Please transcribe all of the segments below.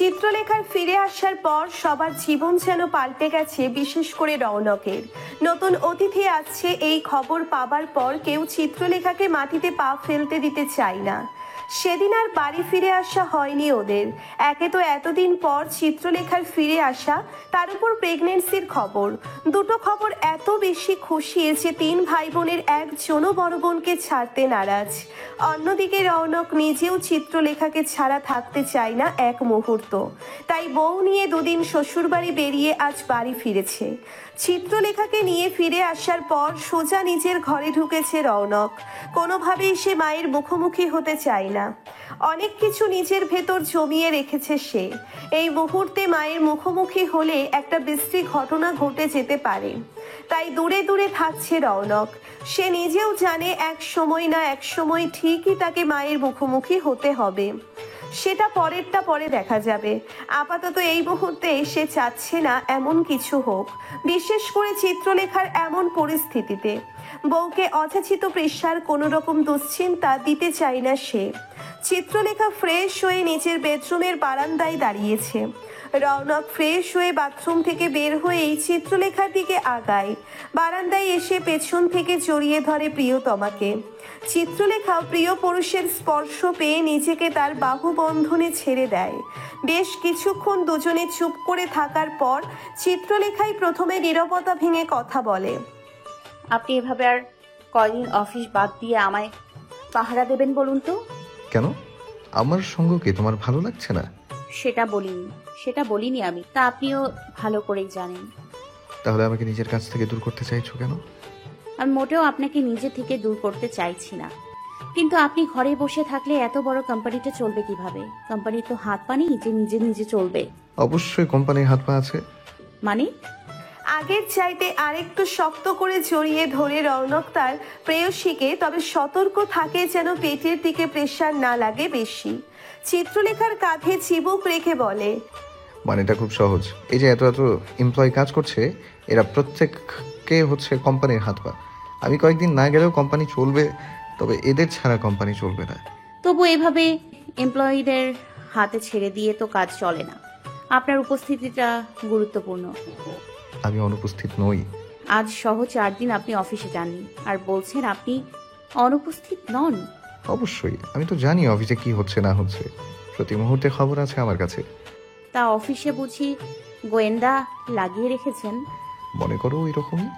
চিত্রলেখার ফিরে আসার পর সবার জীবন যেন পাল্টে গেছে, বিশেষ করে রৌনকের। নতুন অতিথি আসছে এই খবর পাবার পর কেউ চিত্রলেখাকে মাটিতে পা ফেলতে দিতে চায় না। সেদিন আর বাড়ি ফিরে আসা হয়নি ওদের। একে তো এতদিন পর চিত্রলেখার ফিরে আসা, তার উপর প্রেগনেন্সির খবর। দুটো খবর এত বেশি খুশি যে তিন ভাই বোনের একজনও বড় বোনকে ছাড়তে নারাজ। অন্যদিকে রৌনক নিজেও চিত্রলেখাকে ছাড়া থাকতে চায় না এক মুহূর্ত। তাই বউ নিয়ে দুদিন শ্বশুরবাড়ি বেরিয়ে আজ বাড়ি ফিরেছে। চিত্রলেখাকে নিয়ে ফিরে আসার পর সোজা নিজের ঘরে ঢুকেছে রৌনক। কোনোভাবেই সে মায়ের মুখোমুখি হতে চায় না। অনেক কিছু নিজের ভেতর জমিয়ে রেখেছে সে। এই মুহূর্তে মায়ের মুখোমুখি হলে একটা বিশ্রী ঘটনা ঘটে যেতে পারে। তাই দূরে দূরে থাকছে রৌনক। সে নিজেও জানে এক সময় না এক সময় ঠিকই তাকে মায়ের মুখোমুখি হতে হবে। সেটা পরেরটা পরে দেখা যাবে। আপাতত এই মুহূর্তে সে চাচ্ছে না এমন কিছু হোক, বিশেষ করে চিত্রলেখার এমন পরিস্থিতিতে। বউকে অযাচিত প্রেশার, কোনো রকম দুশ্চিন্তা দিতে চায় না সে। চিত্রলেখা ফ্রেশ হয়ে নিজের বেডরুমের বারান্দায় দাঁড়িয়েছে। রৌনক ফ্রেশ হয়ে বাথরুম থেকে বের হয়েই চিত্রলেখার দিকে আগায়। বারান্দায় এসে পেছন থেকে জড়িয়ে ধরে প্রিয়তমাকে। চিত্রলেখা প্রিয় পুরুষের স্পর্শ পেয়ে নিজেকে তার বাহুবন্ধনে ছেড়ে দেয়। বেশ কিছুক্ষণ দুজনে চুপ করে থাকার পর চিত্রলেখাই প্রথমে নীরবতা ভেঙে কথা বলে। আপনি এভাবে আর কয়দিন অফিস বাদ দিয়ে আমায় পাহারা দেবেন বলুন তো? কেন? আমার সঙ্গ কি তোমার ভালো লাগছে না? সেটা বলিনি আমি, তা আপনিও ভালো করেই জানেন। তাহলে আমাকে নিজের কাছ থেকে দূর করতে চাইছো কেন? আমি মোটেও আপনাকে নিজে থেকে দূর করতে চাইছি না, কিন্তু আপনি ঘরে বসে থাকলে এত বড় কোম্পানিটা চলবে কিভাবে? কোম্পানির তো হাত পা নেই যে নিজে নিজে চলবে। অবশ্যই কোম্পানির হাত পা আছে। মানে? আগের চাইতে আরেকটু শক্ত করে জড়িয়ে ধরে রৌনক তার প্রেয়সীকে, তবে সতর্ক থাকে যেন পেটের দিকে প্রেশার না লাগে বেশি। চিত্রলেখার কাঁধে চিবুক রেখে বলে, মানেটা খুব সহজ। এই যে এত এত এমপ্লয়ি কাজ করছে, এরা প্রত্যেককে হচ্ছে কোম্পানির হাত পা। আমি কয়েকদিন না গেলেও কোম্পানি চলবে, তবে এদের ছাড়া কোম্পানি চলবে না। তবু এভাবে এমপ্লয়িদের হাতে ছেড়ে দিয়ে তো কাজ চলে না। আপনার উপস্থিতিটা গুরুত্বপূর্ণ। আমি অনুপস্থিত নই। আজ সহ 4 দিন আপনি অফিসে যাননি, আর বলছেন আপনি অনুপস্থিত নন। অবশ্যই, আমি তো জানি অফিসে কি হচ্ছে না হচ্ছে, প্রতি মুহূর্তে খবর আছে আমার কাছে। তা অফিসে বুঝি গোয়েন্দা লাগিয়ে রেখেছেন? মনে করো এরকমই।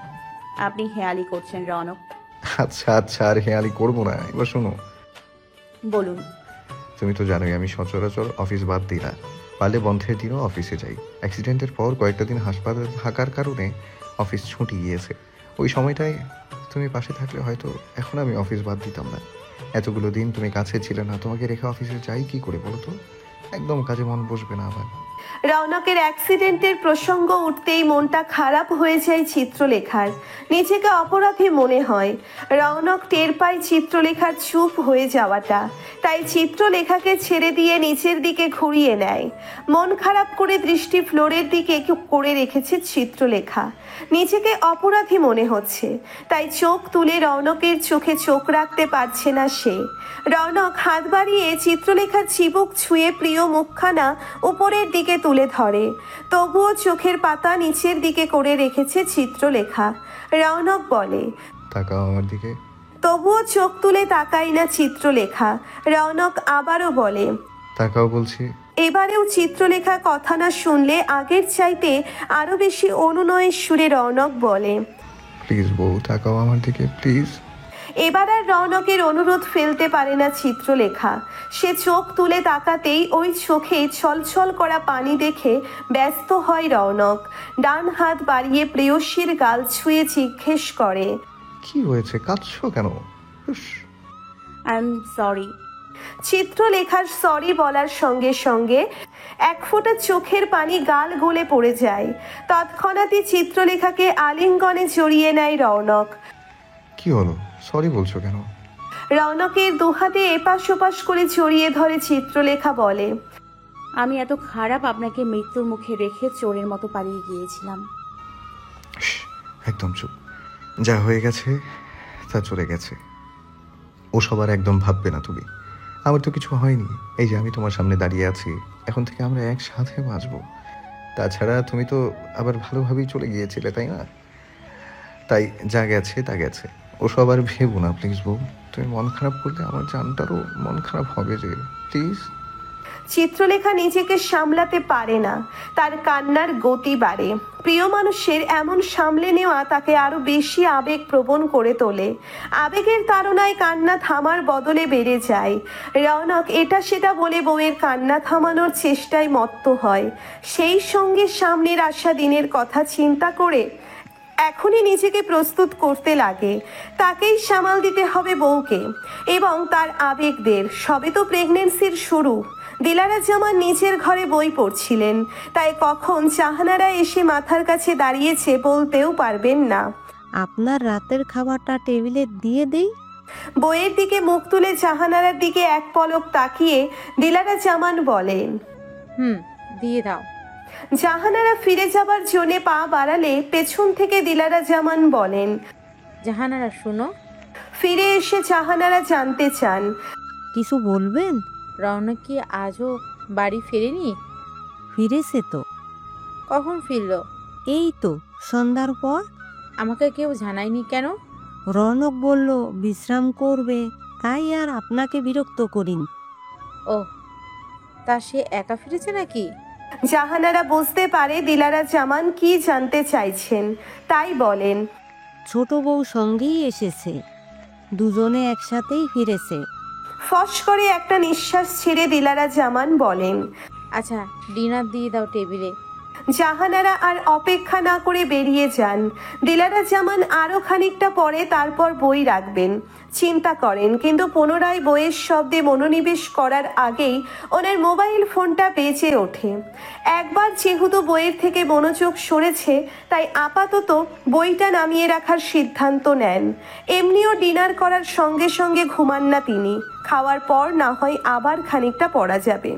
আপনি হেয়ালি করছেন রৌনক। আচ্ছা আচ্ছা, আর হেয়ালি করবো না। এবার শোনো, বলুন। তুমি তো জানোই আমি সচরাচর অফিস বাদ দিই না। পারলে বন্ধের দিনও অফিসে যাই। অ্যাক্সিডেন্টের পর কয়েকটা দিন হাসপাতালে থাকার কারণে অফিস ছুটি গিয়েছে। ওই সময়টায় তুমি পাশে থাকলে হয়তো এখন আমি অফিস বাদ দিতাম না। এতগুলো দিন তুমি কাছে ছিলে না, তোমাকে রেখে অফিসে যাই কি করে বলো তো? একদম কাজে মন বসবে না আবার। রৌনকের অ্যাক্সিডেন্টের প্রসঙ্গ উঠতেই মনটা খারাপ হয়ে যায় চিত্রলেখার। নিজেকে অপরাধী মনে হয়। রৌনক টের পায় চিত্রলেখার চুপ হয়ে যাওয়াটা, তাই চিত্রলেখাকে ছেড়ে দিয়ে নিচের দিকে ঘুরিয়ে নেয়। মন খারাপ করে দৃষ্টি ফ্লোরের দিকে করে রেখেছে চিত্রলেখা। নিজেকে অপরাধী মনে হচ্ছে, তাই চোখ তুলে রৌনকের চোখে চোখ রাখতে পারছে না সে। রৌনক হাত বাড়িয়ে চিত্রলেখার চিবুক ছুঁয়ে প্রিয় মুখখানা উপরের দিকে তুলে ধরে, তবুও চোখের পাতা নিচের দিকে করে রেখেছে চিত্রলেখা। রৌনক বলে, তাকাও আমার দিকে। তবুও চোখ তুলে তাকাই না চিত্রলেখা। রৌনক আবারও বলে, তাকাও বলছি। এবারেও চিত্রলেখা কথা না শুনলে আগের চাইতে আরো বেশি অনুনয়ের সুরে রৌনক বলে, প্লিজ বউ, তাকাও আমার দিকে প্লিজ। এবার আর রৌনকের অনুরোধ ফেলতে পারে না চিত্রলেখা। সে চোখ তুলে তাকাতেই ওই চোখে ছলছল করা পানি দেখে ব্যস্ত হয় রৌনক। ডান হাত বাড়িয়ে প্রেয়সীর গাল ছুঁয়ে জিজ্ঞেস করে, কি হয়েছে, কাঁদছো কেন? I am sorry. চিত্রলেখার সরি বলার সঙ্গে সঙ্গে এক ফোঁটা চোখের পানি গাল গলে পড়ে যায়। তৎক্ষণাৎই চিত্রলেখাকে আলিঙ্গনে জড়িয়ে নেয় রৌনক। কি হলো, সরি বলছো কেন? রৌনকের দুহাতে এপাশ ওপাশ করে জড়িয়ে ধরে চিত্রলেখা বলে, আমি এত খারাপ আপনাকে মৃত্যুর মুখে রেখে চোরের মতো পালিয়ে গিয়েছিলাম। একদম চুপ। যা হয়ে গেছে তা চলে গেছে। ও সবার একদম ভাববে না তুমি। আমার তো কিছু হয়নি, এই যে আমি তোমার সামনে দাঁড়িয়ে আছি, এখন থেকে আমরা একসাথে বাঁচবো। তাছাড়া তুমি তো আবার ভালোভাবেই চলে গিয়েছিলে, তাই না? তাই যা গেছে তা গেছে, ওসব আর ভেবো না প্লিজ বউ। তুমি মন খারাপ করলে আমার জানটারও মন খারাপ হবে যে, প্লিজ। চিত্রলেখা নিজেকে সামলাতে পারে না, তার কান্নার গতি বাড়ে। প্রিয় মানুষের এমন সামলে নেওয়া তাকে আরো বেশি আবেগপ্রবণ করে তোলে। আবেগের তাড়নায় কান্না থামার বদলে বেড়ে যায়। রৌনক এটা সেটা বলে বউয়ের কান্না থামানোর চেষ্টায় মত্ত হয়। সেই সঙ্গে সামনের আসা দিনের কথা চিন্তা করে এখনই নিজেকে প্রস্তুত করতে লাগে। তাকেই সামাল দিতে হবে বউকে এবং তার আবেগদের। সবে তো প্রেগনেন্সির শুরু। দিলারা জামান নিজের ঘরে বই পড়ছিলেন, তাই কখন জাহানারা এসে মাথার কাছে দাঁড়িয়েছে বলতেও পারবেন না। আপনার রাতের খাবারটা টেবিলে দিয়ে দেই। বইয়ের দিকে মুখ তুলে জাহানারার দিকে এক পলক তাকিয়ে দিলারা জামান বলেন, দিয়ে দাও। জাহানারা ফিরে যাবার জন্য পা বাড়ালে পেছন থেকে দিলারা জামান বলেন, জাহানারা শুনো। ফিরে এসে জাহানারা জানতে চান, কিছু বলবেন? রৌনক কি আজও বাড়ি ফেরেনি? ফিরেছে তো। কখন ফিরলো? এই তো সন্ধ্যার পর। আমাকে কেউ জানায়নি কেন? রৌনক বলল বিশ্রাম করবে, তাই আর আপনাকে বিরক্ত করিনি। ও, তা সে একা ফিরেছে নাকি? জাহানারা বুঝতে পারে দিলারা জামান কি জানতে চাইছেন, তাই বলেন, ছোট বউ সঙ্গেই এসেছে, দুজনে একসাথেই ফিরেছে। ফস করে একটা নিঃশ্বাস ছেড়ে দিলারা জামান বলেন, আচ্ছা, ডিনার দিয়ে দাও টেবিলে। জাহানারা আর অপেক্ষা না করে বেরিয়ে যান। দিলারা জামান আরো খানিকটা পরে তারপর বই রাখবেন চিন্তা করেন, কিন্তু পুনরায় বইয়ের শব্দে মনোনিবেশ করার আগেই ওনার মোবাইল ফোনটা বেজে ওঠে। একবার যেহেতু বইয়ের থেকে মনোযোগ সরেছে, তাই আপাতত বইটা নামিয়ে রাখার সিদ্ধান্ত নেন। এমনিও ডিনার করার সঙ্গে সঙ্গে ঘুমান না তিনি, খাওয়ার পর না হয় আবার খানিকটা পড়া যাবে।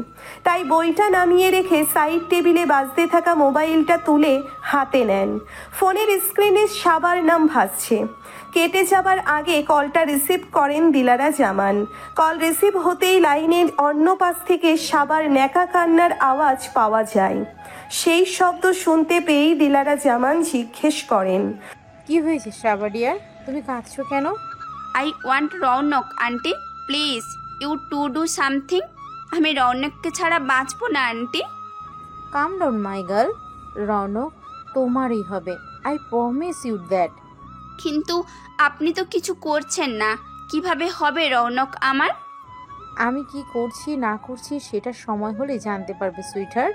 তাই বইটা নামিয়ে রেখে সাইড টেবিলে বাজতে থাকা মোবাইলটা তুলে হাতে নেন। ফোনের স্ক্রিনে সাবার নাম ভাসছে। কেটে যাবার আগে কলটা রিসিভ করেন দিলারা জামান। কল রিসিভ হতেই লাইনের অন্য পাশ থেকে সাবার ন্যাকা কান্নার আওয়াজ পাওয়া যায়। সেই শব্দ শুনতে পেয়েই দিলারা জামান জিজ্ঞেস করেন, কি হয়েছে শ্রাবডিয়ার, তুমি কাঁদছো কেন? I want Raunak aunty, please you to do something. আমি রৌনককে ছাড়া বাঁচবো না আন্টি। Calm down my girl, Raunak তোমারই হবে, আই প্রমিস ইউ দ্যাট। কিন্তু আপনি তো কিছু করছেন না, কিভাবে হবে রৌনক আমার? আমি কি করছি না করছি সেটা সময় হলে জানতে পারবে সুইটহার্ট।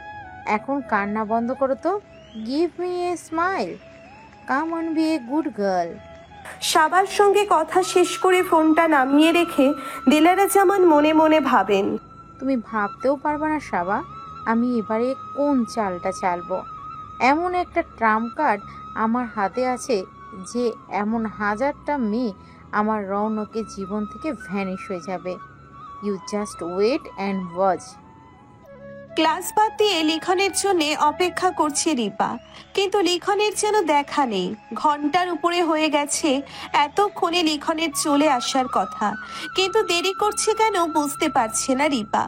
এখন কান্না বন্ধ করো তো, give me a smile, come on be a good girl. সাবার সঙ্গে কথা শেষ করে ফোনটা নামিয়ে রেখে দিলারা জামান মনে মনে ভাবেন, তুমি ভাবতেও পারবে না সাবা, আমি এবারে কোন চালটা চালবো। এমন একটা ট্রাম্প কার্ড আমার হাতে আছে যে এমন হাজারটা মেয়ে আমার রৌনকের জীবন থেকে ভ্যানিশ হয়ে যাবে। You just wait and watch. Class বাদ দিয়ে লিখনের জন্য অপেক্ষা করছে রিপা, কিন্তু লিখনের যেন দেখা নেই। ঘন্টার উপরে হয়ে গেছে এতক্ষণে লিখনের চলে আসার কথা, কিন্তু দেরি করছে কেন বুঝতে পারছে না রিপা।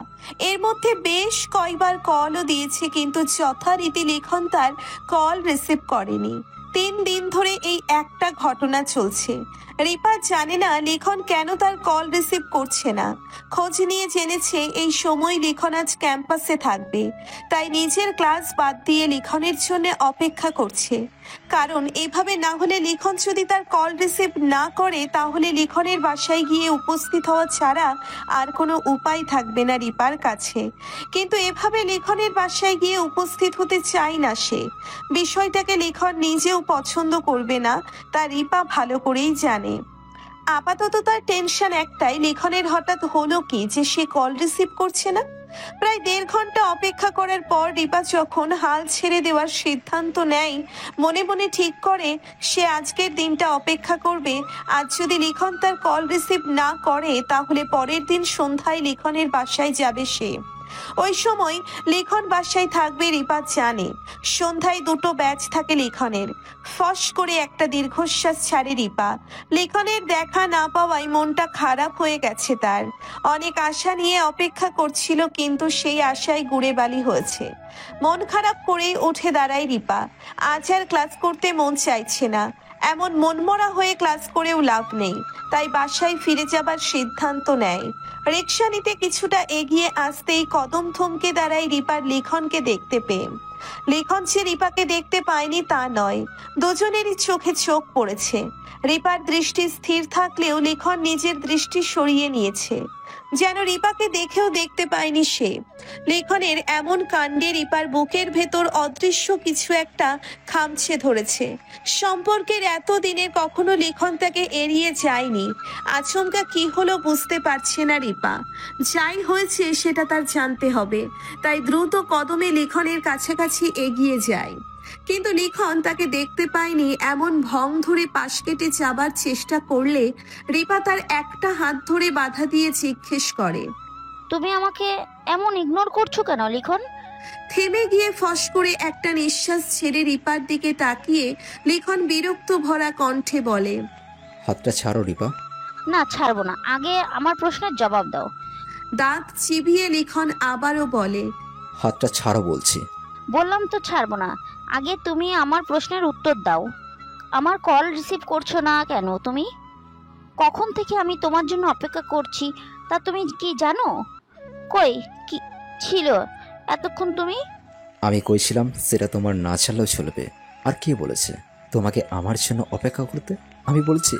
এর মধ্যে বেশ কয়েকবার কলও দিয়েছে, কিন্তু যথারীতি লিখন তার কল রিসিভ করেনি। 3 দিন ধরে এই একটা ঘটনা চলছে। রিপা জানে না লিখন কেন তার কল রিসিভ করছে না। খোঁজ নিয়ে জেনেছে এই সময় লিখন আজ ক্যাম্পাসে থাকবে, তাই নিজের ক্লাস বাদ দিয়ে লিখনের জন্য অপেক্ষা করছে। কারণ এভাবে না হলে লিখন যদি তার কল রিসিভ না করে, তাহলে লিখনের বাসায় গিয়ে উপস্থিত হওয়া ছাড়া আর কোনো উপায় থাকবে না রিপার কাছে। কিন্তু এভাবে লিখনের বাসায় গিয়ে উপস্থিত হতে চায় না সে। বিষয়টাকে লিখন নিজেও পছন্দ করবে না, তা রিপা ভালো করেই জানে। আপাতত তার টেনশন একটাই, লিখনের হঠাৎ হলো কি যে সে কল রিসিভ করছে না। প্রায় 1.5 ঘন্টা অপেক্ষা করার পর রিপা যখন হাল ছেড়ে দেওয়ার সিদ্ধান্ত নেয়, মনে মনে ঠিক করে সে আজকের দিনটা অপেক্ষা করবে। আজ যদি লিখন তার কল রিসিভ না করে তাহলে পরের দিন সন্ধ্যায় লিখনের বাসায় যাবে সে। ওই সময় লিখন বাসায় থাকবে রিপা জানে। সন্ধ্যায় 2টো ব্যাচ থাকে লিখনের। ফস করে একটা দীর্ঘশ্বাস ছাড়ে রিপা। লিখনের দেখা না পাওয়ায় মনটা খারাপ হয়ে গেছে তার। অনেক আশা নিয়ে অপেক্ষা করছিল, কিন্তু সেই আশায় গুড়ে বালি হয়েছে। মন খারাপ করেই উঠে দাঁড়ায় রিপা। আজ আর ক্লাস করতে মন চাইছে না। এমন মনমরা হয়ে ক্লাস করেও লাভ নেই, তাই বাসায় ফিরে যাবার সিদ্ধান্ত নেয়। রিক্সা নিতে কিছুটা এগিয়ে আসতেই কদম থমকে দাঁড়ায় রিপার লিখনকে দেখতে পেয়ে। লিখন যে রিপাকে দেখতে পায়নি তা নয়, দুজনেরই চোখে চোখ পড়েছে। রিপার দৃষ্টি স্থির থাকলেও লিখন নিজের দৃষ্টি সরিয়ে নিয়েছে, যেন রিপাকে দেখেও দেখতে পায়নি সে। লিখনের এমন কাণ্ডে রিপার বুকের ভেতর অদৃশ্য কিছু একটা খামছে ধরেছে। সম্পর্কের এত দিনের কখনো লিখন তাকে এড়িয়ে যায়নি। আচমকা কি হলো বুঝতে পারছে না রিপা। যাই হয়েছে সেটা তার জানতে হবে, তাই দ্রুত কদমে লিখনের কাছাকাছি এগিয়ে যায়। কিন্তু লিখন তাকে দেখতে পায়নি। এমন ভং ধরে পাশ কেটে যাবার চেষ্টা করলে রিপা তার একটা হাত ধরে বাধা দিয়ে জিজ্ঞেস করে, তুমি আমাকে এমন ইগনোর করছো কেন লিখন? থেমে গিয়ে ফস করে একটা নিঃশ্বাস ছেড়ে রিপার দিকে তাকিয়ে লিখন বিরক্ত ভরা কণ্ঠে বলে, হাতটা ছাড়ো রিপা। না, ছাড়বো না, আগে আমার প্রশ্নের জবাব দাও। দাঁত চিবিয়ে লিখন আবারও বলে, হাতটা ছাড়ো বলছি। বললাম তো ছাড়বো না, আগে তুমি আমার প্রশ্নের উত্তর দাও। আমার কল রিসিভ করছো না কেন তুমি? কখন থেকে আমি তোমার জন্য অপেক্ষা করছি তা তুমি কি জানো? কই কি ছিল এতক্ষণ তুমি? আমি কইছিলাম সেটা তোমার না ছাড়লেও চলবে। আর কে বলেছে তোমাকে আমার জন্য অপেক্ষা করতে? আমি বলছি।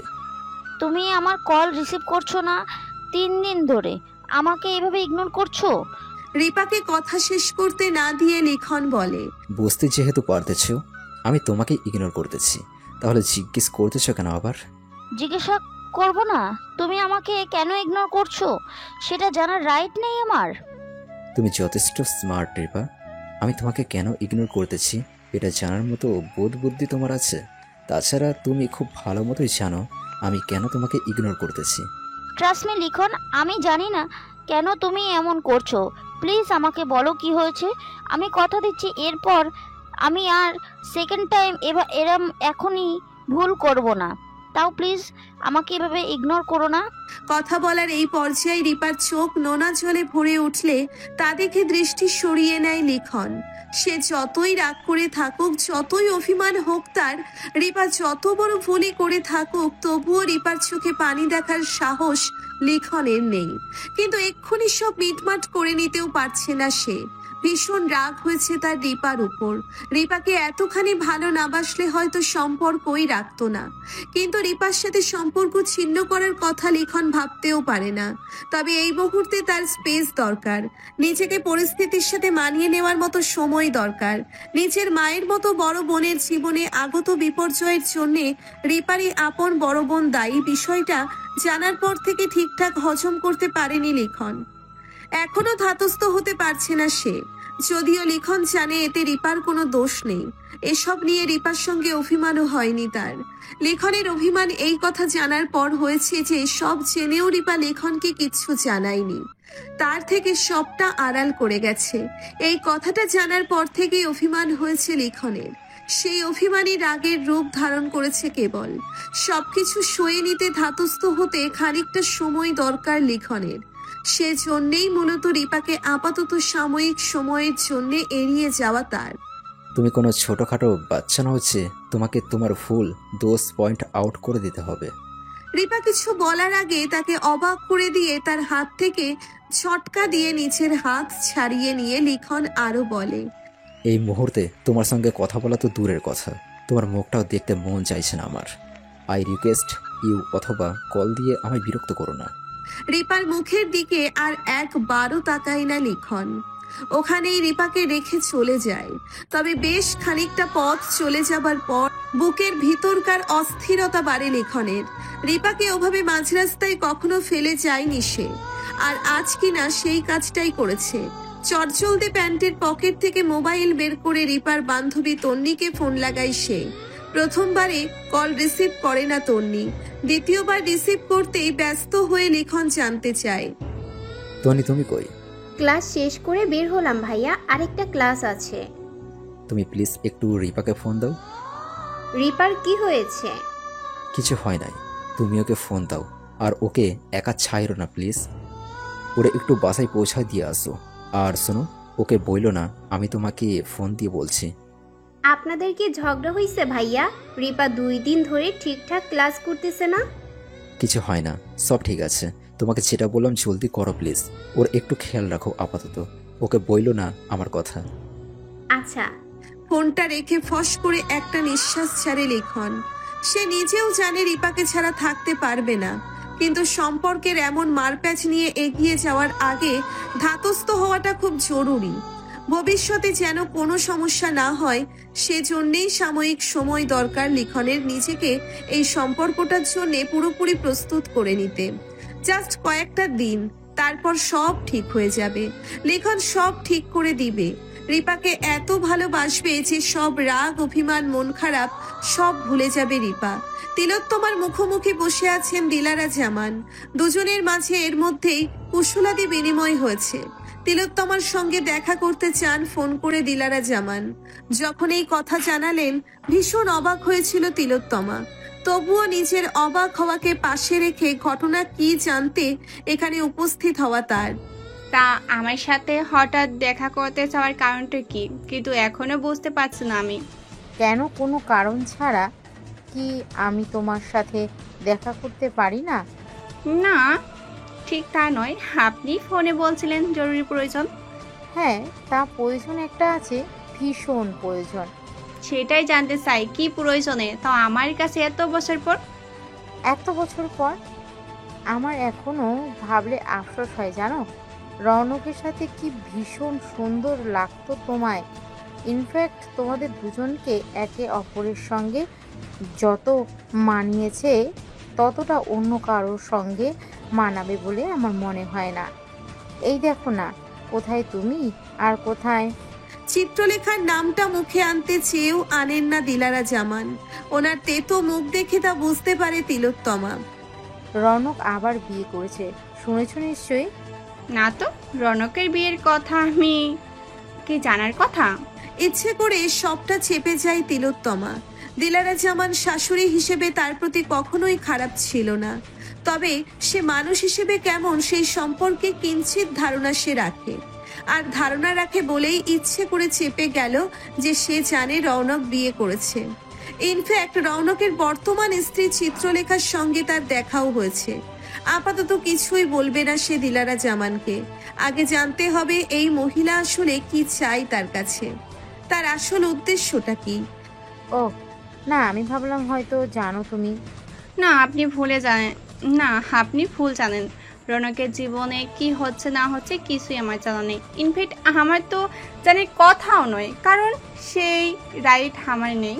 তুমি আমার কল রিসিভ করছো না 3 দিন ধরে, আমাকে এভাবে ইগনোর করছো? রিপাকে কথা শেষ করতে না দিয়ে লিখন বলে, বুঝতে যেহেতু পারতেছ আমি তোমাকে ইগনোর করতেছি, তাহলে জিজ্ঞেস করতেছ কেন আবার? জিজ্ঞাসা করবো না? তুমি আমাকে কেন ইগনোর করছো সেটা জানার রাইট নেই আমার? তুমি যথেষ্ট স্মার্ট রিপা। আমি তোমাকে কেন ইগনোর করতেছি এটা জানার মতো বোধ বুদ্ধি তোমার আছে। তাছাড়া তুমি খুব ভালো মতোই জানো আমি কেন তোমাকে ইগনোর করতেছি। ট্রাস্ট মি লিখন, আমি জানি না কেন তুমি এমন করছো। প্লিজ আমাকে বলো কি হয়েছে। আমি কথা দিচ্ছি এরপর আমি আর সেকেন্ড টাইম এরম এখনই ভুল করব না। তাও প্লিজ আমাকে এভাবে ইগনোর করো না। কথা বলার এই পর্যায়ে রিপার চোখ নোনা জলে ভরে উঠলে তা দেখে দৃষ্টি সরিয়ে নেয় লিখন। সে যতই রাগ করে থাকুক, যতই অভিমান হোক তার, রিপা যত বড় ভুলই করে থাকুক, তবুও রিপার চোখে পানি দেখার সাহস লিখনের নেই। কিন্তু এক্ষুনি সব মিটমাট করে নিতেও পারছে না সে। ভীষণ রাগ হয়েছে তার রিপার উপর। রিপাকে এতখানি ভালো না বাসলে হয়তো সম্পর্কই রাখতো না, কিন্তু রিপার সাথে সম্পর্ক ছিন্ন করার কথা লিখন ভাবতেও পারে না। তবে এই মুহূর্তে তার স্পেস দরকার, নিজেকে পরিস্থিতির সাথে মানিয়ে নেওয়ার মতো সময় দরকার। নিজের মায়ের মতো বড় বোনের জীবনে আগত বিপর্যয়ের জন্যে রিপারই আপন বড় বোন দায়ী। বিষয়টা জানার পর থেকে ঠিকঠাক হজম করতে পারেনি লিখন। এখনো ধাতস্থ হতে পারছে না সে, যদিও লিখন জানে এতে রিপার কোনো দোষ নেই। এসব নিয়ে রিপার সঙ্গে অভিমানও হয়নি তার। লিখনের অভিমান এই কথা জানার পর হয়েছে যে সব জেনেও রিপা লিখনকে কিচ্ছু জানায়নি, তার থেকে সবটা আড়াল করে গেছে। এই কথাটা জানার পর থেকেই অভিমান হয়েছে লিখনের। সেই অভিমানী রাগের রূপ ধারণ করেছে কেবল। সবকিছু সয়ে নিতে ধাতস্থ হতে খানিকটা সময় দরকার লিখনের। সেজন্যেই মূলত রিপাকে আপাতত সাময়িক সময়ের জন্য এড়িয়ে যাওয়া তার। তুমি কোনো ছোটখাটো বাচ্চা না হচ্ছে তোমাকে তোমার ভুল দোষ পয়েন্ট আউট করে দিতে হবে। রিপা কিছু বলার আগে তাকে অবাক করে দিয়ে তার হাত থেকে ঝটকা দিয়ে নিচের হাত ছাড়িয়ে নিয়ে লিখন আরো বলে, এই মুহূর্তে তোমার সঙ্গে কথা বলা তো দূরের কথা, তোমার মুখটাও দেখতে মন চাইছে না আমার। আই রিকোয়েস্ট ইউ, অথবা কল দিয়ে আমায় বিরক্ত করো না। রিপার মুখের দিকে আর একবারও তাকায় না লিখন। ওখানেই রিপাকে রেখে চলে যায়। তবে বেশ খানিকটা পথ চলে যাবার পর বুকের ভিতরকার অস্থিরতা বাড়ে লিখনের। রিপাকে ওভাবে মাঝ রাস্তায় কখনো ফেলে যায়নি সে। আর আজ কিনা সেই কাজটাই করেছে। চটজলদি প্যান্টের পকেট থেকে মোবাইল বের করে রিপার বান্ধবী তন্নিকে ফোন লাগায় সে। প্রথমবারে কল রিসিভ করে না তন্নি, দ্বিতীয়বার রিসিভ করতেই ব্যস্ত হয়ে লিখন জানতে চায়, তনি তুমি কই? ক্লাস শেষ করে বের হলাম ভাইয়া, আরেকটা ক্লাস আছে। তুমি প্লিজ একটু রিপাকে ফোন দাও। রিপার কি হয়েছে? কিছু হয় নাই, তুমি ওকে ফোন দাও আর ওকে একা ছাইরো না প্লিজ। ওরে একটু বাসায় পৌঁছায় দিয়ে আসো। আর শোনো, ওকে বইলো না আমি তোমাকে ফোন দিয়ে বলছি। আপনাদের কি ঝগড়া হয়েছে ভাইয়া? রিপা 2 দিন ধরে ঠিকঠাক ক্লাস করতেছে না। কিছু হয় না, সব ঠিক আছে। তোমাকে যেটা বললাম জলদি করো প্লিজ। ওর একটু খেয়াল রাখো আপাতত। ওকে বইলো না আমার কথা। আচ্ছা। ফোনটা রেখে ফস করে একটা নিঃশ্বাস ছাড়ে লিখন। সে নিজেও জানে রিপাকে ছাড়া থাকতে পারবে না, কিন্তু সম্পর্কের এমন মারপ্যাচ নিয়ে এগিয়ে যাওয়ার আগে ধাতস্থ হওয়াটা খুব জরুরি। ভবিষ্যতে যেন কোনো সমস্যা না হয় সেজন্যেই সাময়িক সময় দরকার লিখনের নিজেকে এই সম্পর্কটার জন্য পুরোপুরি প্রস্তুত করে নিতে। জাস্ট কয়েকটা দিন, তারপর সব ঠিক হয়ে যাবে। লিখন সব ঠিক করে দিবে। রিপাকে এত ভালোবাসবে যে সব রাগ, অভিমান, মন খারাপ সব ভুলে যাবে রিপা। তিলোত্তমার মুখোমুখি বসে আছেন দিলারা জামান। দুজনের মাঝে এর মধ্যেই কুশলাদি বিনিময় হয়েছে। তিলোত্তমার সঙ্গে দেখা করতে চান ফোন করে দিলারা জামান। যখন এই কথা জানালেন ভীষণ অবাক হয়েছিল তিলোত্তমা। তবুও নিজের অবাক হওয়াকে পাশে রেখে ঘটনা কি জানতে এখানে উপস্থিত হওয়া তার। তা আমার সাথে হঠাৎ দেখা করতে চাওয়ার কারণটা কি? কিন্তু এখনো বুঝতে পারছি না আমি। কেন কোনো কারণ ছাড়া কি আমি তোমার সাথে দেখা করতে পারি না? না, ঠিক তা নয়। আপনি ফোনে বলছিলেন জরুরি প্রয়োজন। হ্যাঁ, তা প্রয়োজন একটা আছে, ভীষণ প্রয়োজন। সেটাই জানতে চাই, কি প্রয়োজনে? তাও আমার কাছে এত বছর পর। এত বছর পর আমার এখনো ভাবলে আফসোস হয় জানো। রৌনকের সাথে কি ভীষণ সুন্দর লাগতো তোমায়। ইনফ্যাক্ট তোমাদের দুজনকে একে অপরের সঙ্গে যত মানিয়েছে ততটা অন্য কারোর সঙ্গে মানাবে বলে আমার মনে হয় না। এই দেখো না, কোথায় তুমি আর কোথায়। চিত্রলেখার নামটা মুখে আনতে চেয়েও আনেন না দিলারা জামান। ওনার তেতো মুখ দেখে তা বুঝতে পারে তিলোত্তমা। রৌনক আবার বিয়ে করেছে, শুনেছ নিশ্চয়ই? না তো, রনকের বিয়ের কথা আমি কি জানার কথা? ইচ্ছে করে সবটা চেপে যায় তিলোত্তমা। দিলারা জামান শাশুড়ি হিসেবে তার প্রতি কখনোই খারাপ ছিল না, তবে সে মানুষ হিসেবে কেমন সেই সম্পর্কে কিঞ্চিত ধারণা সে রাখে। আর ধারণা রাখে বলেই ইচ্ছে করে চেপে গেল যে সে জানে রৌনক বিয়ে করেছে। ইনফ্যাক্ট রৌনকের বর্তমান স্ত্রী চিত্রলেখার সঙ্গে তার দেখাও হয়েছে। আপাতত কিছুই বলবে না সে দিলারা জামানকে। আগে জানতে হবে এই মহিলা আসলে কি চাই তার কাছে, তার আসল উদ্দেশ্যটা কি। ও না, আমি ভাবলাম হয়তো জানো তুমি। না, আপনি ভুলে জানেন। না, আপনি ভুল জানেন। রনকের জীবনে কি হচ্ছে না হচ্ছে কিছুই আমার জানা নেই। ইনফ্যাক্ট আমার তো জানার কথাও নয়, কারণ সেই রাইট আমার নেই।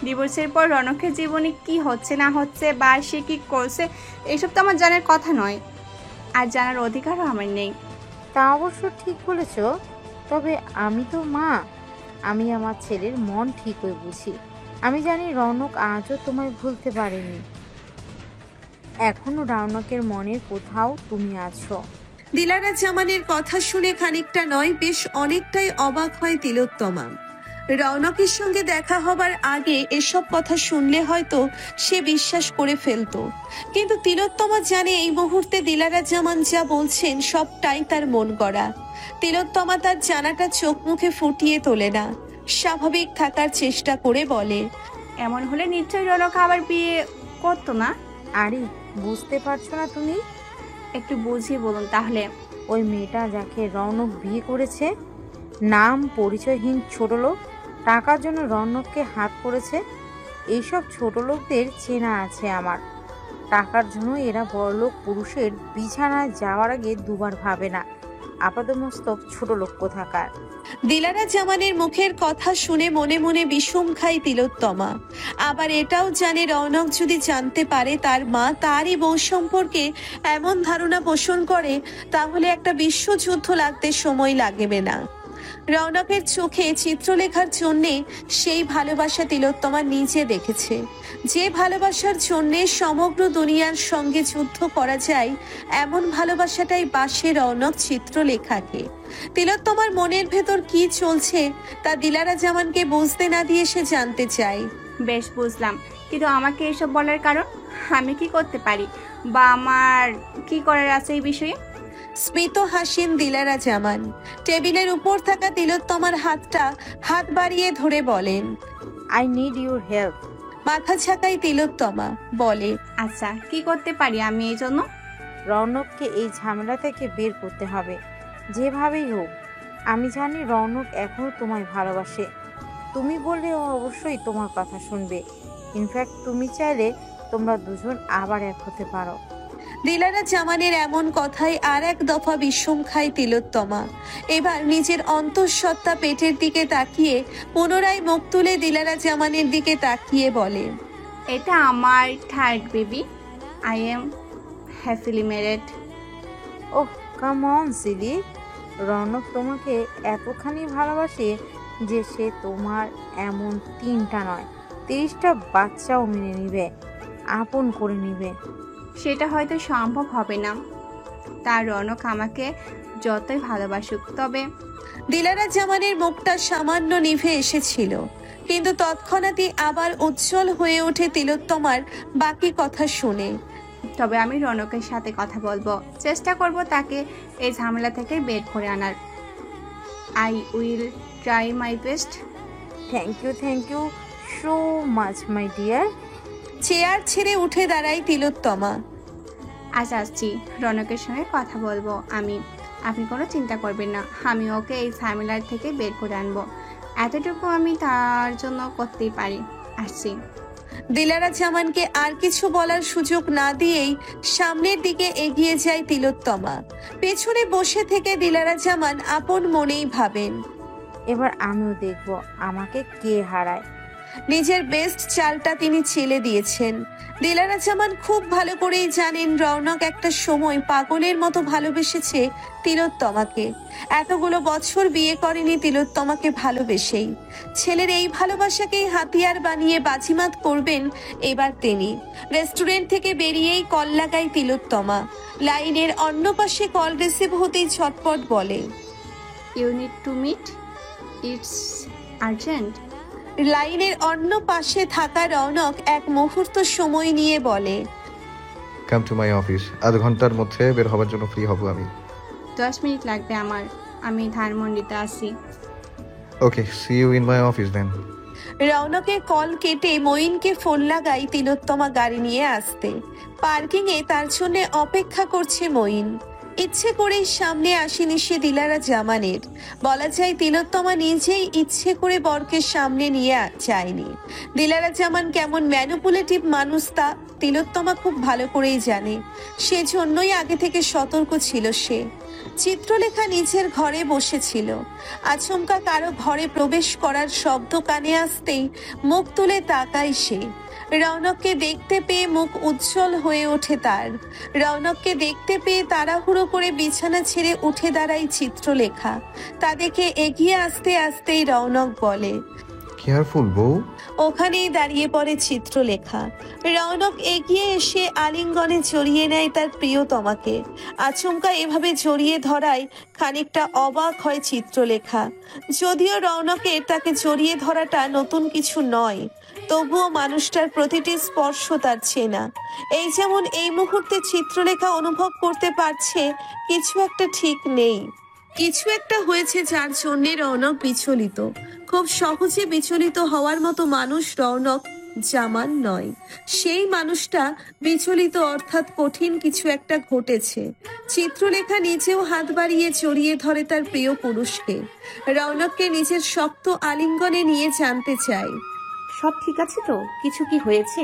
ডিভোর্সের পর রনকের জীবনে কি হচ্ছে না হচ্ছে বা সে কি করছে এইসব তো আমার জানার কথা নয়, আর জানার অধিকারও আমার নেই। তা অবশ্য ঠিক বলেছ, তবে আমি তো মা, আমি আমার ছেলের মন ঠিকই বুঝি। আমি জানি রৌনক আজও তোমায় ভুলতে পারেনি। এখনো রৌনকের মনের কোথাও তুমি আছো। দিলারা জামানের কথা শুনে খানিকটা নয় বেশ অনেকটাই অবাক হয় তিলোত্তমা। রৌনকের সঙ্গে দেখা হবার আগে এসব কথা শুনলে হয়তো সে বিশ্বাস করে ফেলতো, কিন্তু তিলোত্তমা জানে এই মুহূর্তে দিলারা জামান যা বলছেন সবটাই তার মন গড়া। তিলোত্তমা তার জানাটা চোখ মুখে ফুটিয়ে তোলে না, স্বাভাবিক থাকার চেষ্টা করে বলে, এমন হলে নিশ্চয়ই রনক আবার বিয়ে করতো না। আরে বুঝতে পারছো না তুমি? একটু বুঝিয়ে বলুন তাহলে। ওই মেয়েটা যাকে রৌনক বিয়ে করেছে, নাম পরিচয়হীন ছোট লোক, টাকার জন্য রৌনককে হাত করেছে। এইসব ছোট লোকদের চেনা আছে আমার। টাকার জন্য এরা বড়লোক পুরুষের বিছানায় যাওয়ার আগে দুবার ভাবে না। আপাদমস্তক ছোট লোক কোথাকার। দিলারা জামানের মুখের কথা শুনে মনে মনে বিষম খায় তিলোত্তমা। আবার এটাও জানে রৌনক যদি জানতে পারে তার মা তারই বউ সম্পর্কে এমন ধারণা পোষণ করে তাহলে একটা বিশ্বযুদ্ধ লাগতে সময় লাগবে না। রৌনকের চোখে চিত্রলেখার জন্যে সেই ভালোবাসা তিলোত্তমা নিজে দেখেছে, যে ভালোবাসার জন্যে সমগ্র দুনিয়ার সঙ্গে যুদ্ধ করা যায় এমন ভালোবাসাটাই বাসে রৌনক চিত্রলেখাকে। তিলোত্তমার মনের ভেতর কি চলছে তা দিলারা জামানকে বুঝতে না দিয়ে সে জানতে চায়। বেশ বুঝলাম, কিন্তু আমাকে এসব বলার কারণ? আমি কি করতে পারি বা আমার কি করার আছে এই বিষয়ে? স্মিত হাসেন দিলারা জামান। টেবিলের উপর থাকা তিলোত্তমার হাত বাড়িয়ে ধরে বলেন, আই নিড ইউর হেল্প। মাথা ঝাঁকায় তিলোত্তমা, বলে, আচ্ছা, কি করতে পারি আমি এই জন্য? রৌনককে এই ঝামেলা থেকে বের করতে হবে যেভাবেই হোক। আমি জানি রৌনক এখনো তোমায় ভালোবাসে। তুমি বললে ও অবশ্যই তোমার কথা শুনবে। ইনফ্যাক্ট তুমি চাইলে তোমরা দুজন আবার এক হতে পারো। দিলারা জামানের এমন কথায় আর এক দফা বিষম খায় তিলোত্তমা। এবার নিজের অন্তঃসত্ত্বা পেটের দিকে তাকিয়ে পুনরায় মুখ তুলে দিলারা জামানের দিকে তাকিয়ে বলে, এটা আমার third baby. I am happily married. Oh come on silly. Raunak তোমাকে এতখানি ভালোবাসে যে সে তোমার এমন 3টা নয় 30টা বাচ্চাও মেনে নিবে, আপন করে নিবে। সেটা হয়তো সম্ভব হবে না, তার রৌনক আমাকে যতই ভালোবাসুক। তবে দিলারা জামানের মুখটা সামান্য নিভে এসেছিল, কিন্তু তৎক্ষণাৎই আবার উজ্জ্বল হয়ে ওঠে তিলোত্তমার বাকি কথা শুনে। তবে আমি রৌনকের সাথে কথা বলবো, চেষ্টা করব তাকে এই ঝামেলা থেকে বের করে আনার। I will try my best. Thank you so much my dear. Chair ছেড়ে উঠে দাঁড়ায় তিলোত্তমা। আজ আসছি, রৌনকের সঙ্গে কথা বলবো আমি। আপনি কোনো চিন্তা করবেন না, আমি ওকে এই ঝামেলার থেকে বের করে আনবো। এতটুকু আমি তার জন্য করতেই পারি। আসছি। দিলারা জামানকে আর কিছু বলার সুযোগ না দিয়েই সামনের দিকে এগিয়ে যায় তিলোত্তমা। পেছনে বসে থেকে দিলারা জামান আপন মনেই ভাবেন, এবার আমিও দেখব আমাকে কে হারায়। নিজের বেস্ট চালটা তিনি চেলে দিয়েছেন। দিলারা জামান খুব ভালো করেই জানেন রৌনক একটা সময় পাগলের মতো ভালোবেসেছে তিলোত্তমাকে। এতগুলো বছর বিয়ে করেনি তিলোত্তমাকে ভালোবেসেই। ছেলের এই ভালোবাসাকেই হাতিয়ার বানিয়ে বাজিমাত করবেন এবার তিনি। রেস্টুরেন্ট থেকে বেরিয়েই কল লাগায় তিলোত্তমা। লাইনের অন্য পাশে কল রিসিভ হতেই ঝটপট বলে, you need to meet, it's urgent. লাইনের অন্য পাশে থাকা রৌনক এক মুহূর্ত সময় নিয়ে বলে, কাম টু মাই অফিস। আধ ঘন্টার মধ্যে বের হওয়ার জন্য ফ্রি হব আমি। 10 মিনিট লাগবে আমার, আমি ধানমন্ডিতে আছি। Okay, see you in my office then. রৌনকের কল কেটে মঈনকে ফোন লাগাই তিলোত্তমা গাড়ি নিয়ে আসতে। পার্কিংয়ে তার জন্য অপেক্ষা করছে মঈন। ইচ্ছে করেই সামনে আসেনি সে দিলারা জামানের। বলা যায় তিলোত্তমা নিজেই ইচ্ছে করে বরকে সামনে নিয়ে যায়নি। দিলারা জামান কেমন ম্যানুপুলেটিভ মানুষ তা তিলোত্তমা খুব ভালো করেই জানে। সেজন্যই আগে থেকে সতর্ক ছিল সে। চিত্রলেখা নিজের ঘরে বসেছিল। আচমকা কারো ঘরে প্রবেশ করার শব্দ কানে আসতেই মুখ তুলে তাকায় সে। রৌনককে দেখতে পেয়ে মুখ উজ্জ্বল হয়ে ওঠে তার। রৌনককে দেখতে পেয়ে তাড়াহুড়ো করে বিছানা ছেড়ে উঠে দাঁড়ায় চিত্রলেখা। তা দেখে এগিয়ে আসতে আসতেই রৌনক বলে, কেয়ারফুল বউ। ওখানেই দাঁড়িয়ে পড়ে চিত্রলেখা। রৌনক এগিয়ে এসে আলিঙ্গনে জড়িয়ে নেয় তার প্রিয়তমাকে। আচমকা এভাবে জড়িয়ে ধরায় খানিকটা অবাক হয় চিত্রলেখা। যদিও রৌনকের তাকে জড়িয়ে ধরাটা নতুন কিছু নয়, তবুও মানুষটার প্রতিটি স্পর্শ তার চেনা। এই যেমন এই মুহূর্তে চিত্রলেখা অনুভব করতে পারছে কিছু একটা ঠিক নেই, কিছু একটা হয়েছে যার জন্যে রৌনক বিচলিত। খুব সহজে বিচলিত হওয়ার মতো মানুষ রৌনক জামান নয়। সেই মানুষটা বিচলিত, অর্থাৎ কঠিন কিছু একটা ঘটেছে। চিত্রলেখা নিজেও হাত বাড়িয়ে জড়িয়ে ধরে তার প্রিয় পুরুষকে। রৌনককে নিজের শক্ত আলিঙ্গনে নিয়ে জানতে চায়, সব ঠিক আছে তো? কিছু কি হয়েছে?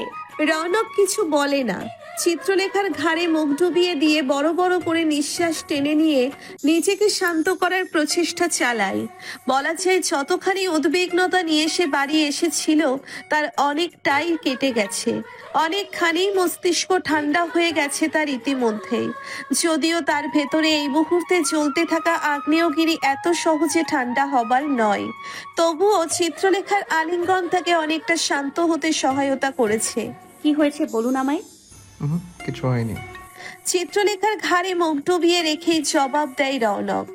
রৌনক কিছু বলে না। চিত্রলেখার ঘাড়ে মুখ ডুবিয়ে দিয়ে বড় বড় করে নিঃশ্বাস টেনে নিয়ে নিজেকে শান্ত করার প্রচেষ্টা চালায়। বলা যায় যতখানি উদ্বিগ্নতা নিয়ে সে বাড়ি এসেছিল তার অনেকটাই কেটে গেছে, অনেকখানি মস্তিষ্ক ঠান্ডা হয়ে গেছে তার ইতিমধ্যেই। যদিও তার ভেতরে এই মুহূর্তে জ্বলতে থাকা আগ্নেয়গিরি এত সহজে ঠান্ডা হবার নয়, তবুও চিত্রলেখার আলিঙ্গন তাকে অনেকটা শান্ত হতে সহায়তা করেছে। কি হয়েছে বলুন আমায়। কিছু হয়নি। চিত্রলেখার ঘাড়ে মুখ ডুবিয়ে রেখেই জবাব দেয় রৌনক।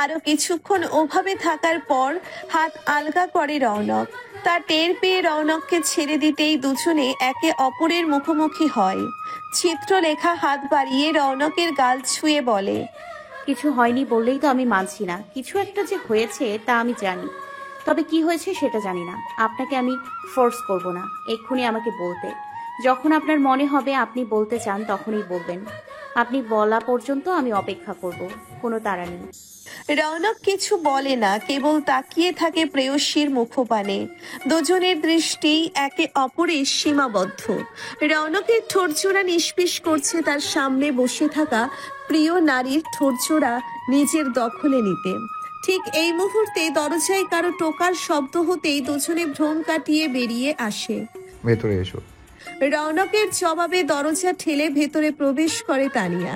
আরো কিছুক্ষণ ওভাবে থাকার পর হাত আলগা করে রৌনক। তা টের পেয়ে রৌনককে ছেড়ে দিতেই দুজনে একে অপরের মুখোমুখি হয়। চিত্রলেখা হাত বাড়িয়ে রৌনকের গাল ছুঁয়ে বলে, কিছু হয়নি বললেই তো আমি মানছি না। কিছু একটা যে হয়েছে তা আমি জানি, তবে কি হয়েছে সেটা জানি না। আপনাকে আমি ফোর্স করব না এক্ষুনি আমাকে বলতে। যখন আপনার মনে হবে আপনি বলতে চান তখনই বলবেন। আপনি বলা পর্যন্ত আমি অপেক্ষা করব, কোনো তাড়া নেই। রৌনক কিছু বলে না, কেবল তাকিয়ে থাকে প্রেয়সীর মুখপানে। দুজনের দৃষ্টি একে অপরের সীমাবদ্ধ। রৌনকের ঠোঁটজোড়া নিষ্পিস করছে তার সামনে বসে থাকা প্রিয় নারীর ঠোঁটজোড়া নিজের দখলে নিতে। ঠিক এই মুহূর্তে দরজায় কারো টোকার শব্দ হতেই দুজনে ভ্রম কাটিয়ে বেরিয়ে আসে। ভেতরে এসো। রৌনকের জবাবে দরজা ঠেলে ভেতরে প্রবেশ করে তানিয়া।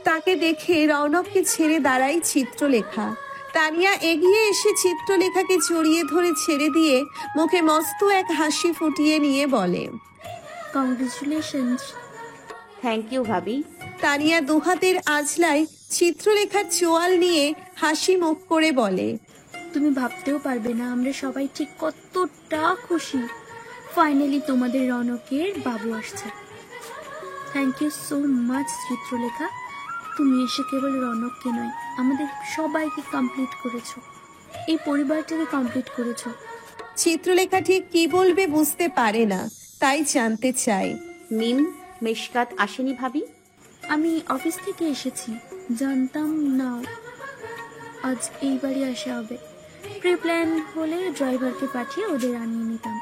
তাকে দেখে রৌনককে ছেড়ে দাঁড়ায় চিত্রলেখা। তানিয়া এগিয়ে এসে চিত্রলেখাকে জড়িয়ে ধরে ছেড়ে দিয়ে মুখে মস্ত এক হাসি ফুটিয়ে নিয়ে বলে, কংগ্রেচুলেশনস। থ্যাংক ইউ ভাবি। তানিয়া দুহাতের আজলায় চিত্রলেখার চোয়াল নিয়ে হাসি মুখ করে বলে, তুমি ভাবতেও পারবে না আমরা সবাই ঠিক কতটা খুশি। ফাইনালি তোমাদের রৌনকের বাবু আসছে। Thank you so much Chitralekha. তুমি এসে কেবল রৌনককে নয়, আমাদের সবাইকে কমপ্লিট করেছো, এই পরিবারটাকে কমপ্লিট করেছো। চিত্রলেখা ঠিক কি বলবে বুঝতে পারে না, তাই জানতে চায়, মিম মেশকাত আসেনি ভাবি? আমি অফিস থেকে এসেছি, জানতাম না আজ এই বাড়ি আসা হবে। প্রি প্ল্যান হলে ড্রাইভারকে পাঠিয়ে ওদের আনিয়ে নিতাম।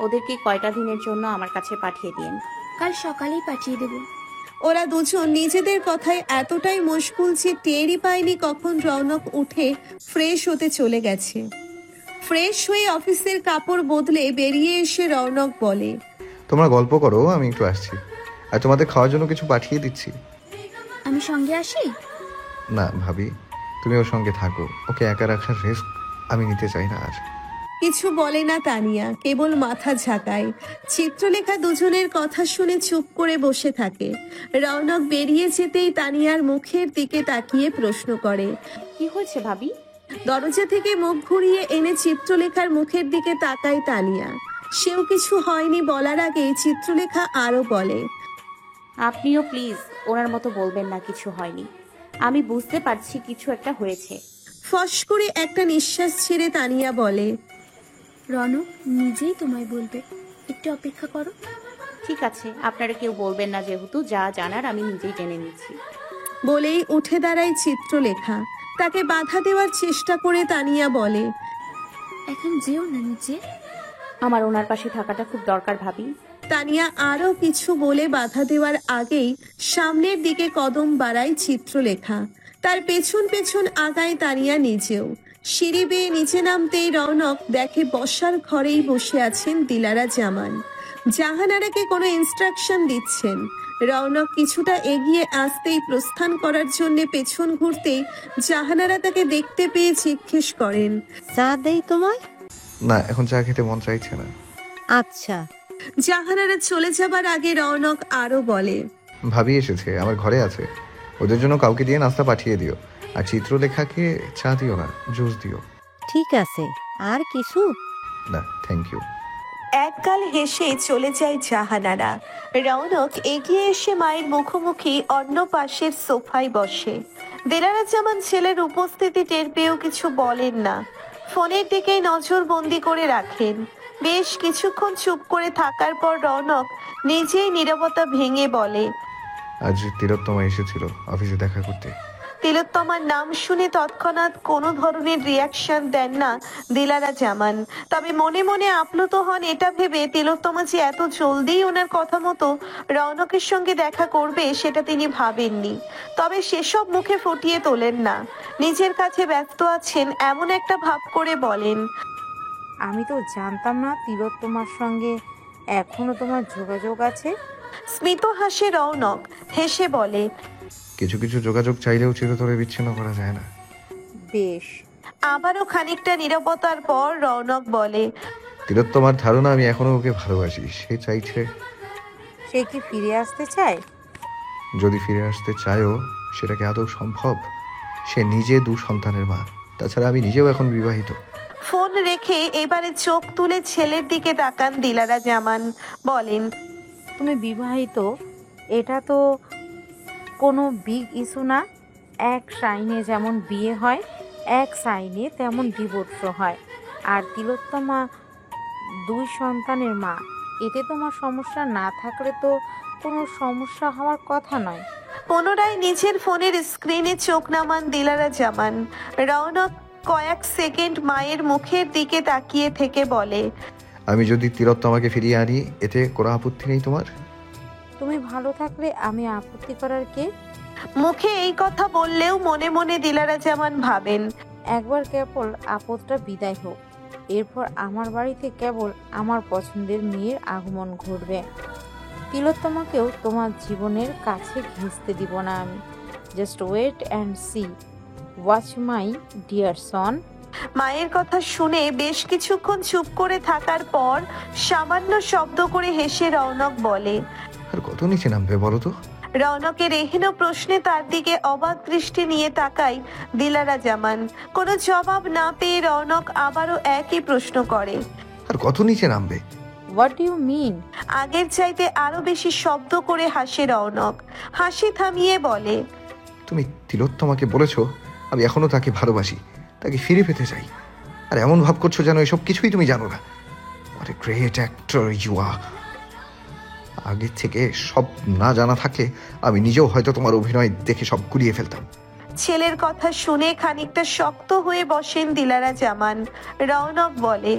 ওদেরকে কয়টা দিনের জন্য আমার কাছে পাঠিয়ে দিন। কাল সকালেই পাঠিয়ে দেবো। ওরা দুজন নিজেদের কথায় এতটাই মশগুল যে টেরই পায়নি কখন রৌনক উঠে ফ্রেশ হতে চলে গেছে। ফ্রেশ হয়ে অফিসের কাপড় বদলে বেরিয়ে এসে রৌনক বলে, তোমরা গল্প করো, আমি একটু আসছি। আর তোমাদের খাওয়ার জন্য কিছু পাঠিয়ে দিচ্ছি। আমি সঙ্গে আসি? না ভাবি, তুমি ওর সঙ্গে থাকো। ওকে একা রাখার রিস্ক আমি নিতে চাই না। আর কিছু বলে না তানিয়া, কেবল মাথা ঝাঁকায়। চিত্রলেখা দুজনের কথা শুনে চুপ করে বসে থাকে। রৌনক বেরিয়ে যেতেই তানিয়ার মুখের দিকে তাকিয়ে প্রশ্ন করে, কি হয়েছে ভাবি? দরজা থেকে মুখ ঘুরিয়ে এনে চিত্রলেখার মুখের দিকে তাকায় তানিয়া। সেও কিছু হয়নি বলার আগে চিত্রলেখা আরো বলে, আপনিও প্লিজ ওনার মতো বলবেন না কিছু হয়নি। আমি বুঝতে পারছি কিছু একটা হয়েছে। ফস করে একটা নিঃশ্বাস ছেড়ে তানিয়া বলে, রৌনক নিজেই তোমায় বলবে, একটু অপেক্ষা করো। ঠিক আছে, আপনারা কেউ বলবেন না, যেহেতু যা জানার আমি নিজেই জেনে নিচ্ছি। বলেই উঠে দাঁড়ায় চিত্রলেখা। তাকে বাধা দেওয়ার চেষ্টা করে তানিয়া বলে, এখন যেও না নিচে। আমার ওনার পাশে থাকাটা খুব দরকার ভাবি। তানিয়া আরো কিছু বলে বাধা দেওয়ার আগেই সামনের দিকে কদম বাড়ায় চিত্রলেখা। তার পেছন পেছন আগায় তানিয়া নিজেও। সিঁড়ি বেয়ে নিচে নামতেই রৌনক দেখে বসার ঘরেই বসে আছেন দিলারা জামান। জাহানারাকে কোনো ইনস্ট্রাকশন দিচ্ছেন। রৌনক কিছুটা এগিয়ে আসতেই প্রস্থান করার জন্য পেছন ঘুরতেই জাহানারা তাকে দেখতে পেয়ে জিজ্ঞেস করেন, চা দেই তোমায়? না, এখন চা খেতে মন চাইছে না। আচ্ছা। জাহানারা চলে যাবার আগে রৌনক আরো বলে, ভাবি এসেছে, আমার ঘরে আছে। ওদের জন্য কাউকে দিয়ে নাস্তা পাঠিয়ে দিও। আর চিত্রলেখাকে চা দিও না, জুস দিও। ঠিক আছে। আর কিছু? না, থ্যাংক ইউ। একগাল হেসে চলে যায় জাহানারা। রৌনক এগিয়ে এসে মায়ের মুখোমুখি অন্য পাশের সোফায় বসে। দিলারা জামান ছেলের উপস্থিতি টের পেয়েও কিছু বলেন না, ফোনের দিকেই নজর বন্দি করে রাখেন। বেশ কিছুক্ষণ চুপ করে থাকার পর রৌনক নিজেই নীরবতা ভেঙে বলে, আজ তিলোত্তমা এসেছিল অফিসে দেখা করতে। তিলোত্তমার নাম শুনে তৎক্ষণাৎ কোনো ধরনের রিয়াকশন দেন না দিলারা জামান। তবে মনে মনে আপ্লুত হন এটা ভেবে তিলোত্তমা যে এত জলদি ওনার কথা মতো রৌনকের সঙ্গে দেখা করবে সেটা তিনি ভাবেননি। তবে সেসব মুখে ফুটিয়ে তোলেন না, নিজের কাছে ব্যস্ত আছেন এমন একটা ভাব করে বলেন, আমি তো জানতাম না তিলোত্তমার সঙ্গে এখনো তোমার যোগাযোগ আছে। স্মিত হাসে রৌনক, হেসে বলে, কিছু কিছু যোগাযোগ চাইলেও চিরতরে বিচ্ছিন্ন করা যায় না। বেশ। আবারও খানিকটা নীরবতার পর রৌনক বলে, তিলোত্তমার ধারণা আমি এখনো ওকে ভালোবাসি। সে চাইছে, সে কি ফিরে আসতে চায়? যদি ফিরে আসতে চায়ও সেটা কি আদৌ সম্ভব? সে নিজে 2 সন্তানের মা, তাছাড়া আমি নিজেও এখন বিবাহিত। ফোন রেখে এবারে চোখ তুলে ছেলের দিকে তাকান দিলারা জামান, বলেন, তুমি বিবাহিত, এটা তো কোনো বিগ ইস্যু না। এক সাইনে যেমন বিয়ে হয়, এক সাইনে তেমন ডিভোর্সও হয়। আর তিলোত্তমা 2 সন্তানের মা, এতে তোমার সমস্যা না থাকলে তো কোনো সমস্যা হওয়ার কথা নয়। পুনরায় নিজের ফোনের স্ক্রিনে চোখ নামান দিলারা জামান। রৌনক কয়েক সেকেন্ড মায়ের মুখের দিকে তাকিয়ে থেকে বলে, আমি যদি তিলোত্তমাকে ফিরিয়ে আনি এতে কোনো আপত্তি নেই তোমার? তুমি ভালো থাকলে আমি আপত্তি করার কে? মুখে এই কথা বললেও মনে মনে দিলারা জামান ভাবেন, একবার কেবল আপদটা বিদায় হোক, এরপর আমার বাড়িতে কেবল আমার পছন্দের মেয়ের আগমন ঘটবে। তিলোত্তমাকেও তোমার জীবনের কাছে ঘেঁচতে দিব না আমি। Just wait and see, watch my dear son. মায়ের কথা শুনে বেশ কিছুক্ষণ চুপ করে থাকার পর সামান্য শব্দ করে হেসে রৌনক বলে, আর কত নিচে নামবে বলো তো? রৌনকের এহেন প্রশ্নে তার দিকে অবাক দৃষ্টি নিয়ে তাকায় দিলারা জামান। কোনো জবাব না পেয়ে রৌনক আবারও একই প্রশ্ন করে, আর কত নিচে নামবে? What do you mean? আগের চাইতে আরো বেশি শব্দ করে হাসে রৌনক, হাসি থামিয়ে বলে, তুমি তিলোত্তমাকে বলেছো আমি এখনো তাকে ভালোবাসি, তাকে ফিরে পেতে চাই, আর এমন ভাব করছো যেন এসব কিছুই তুমি জানো না। What a great actor you are! আগে থেকে সব না জানা থাকলে আমি নিজেও হয়তো তোমার অভিনয় দেখে সব গুলিয়ে ফেলতাম। ছেলের কথা শুনে খানিকটা শক্ত হয়ে বসেন দিলারা জামান। রৌনক বলে,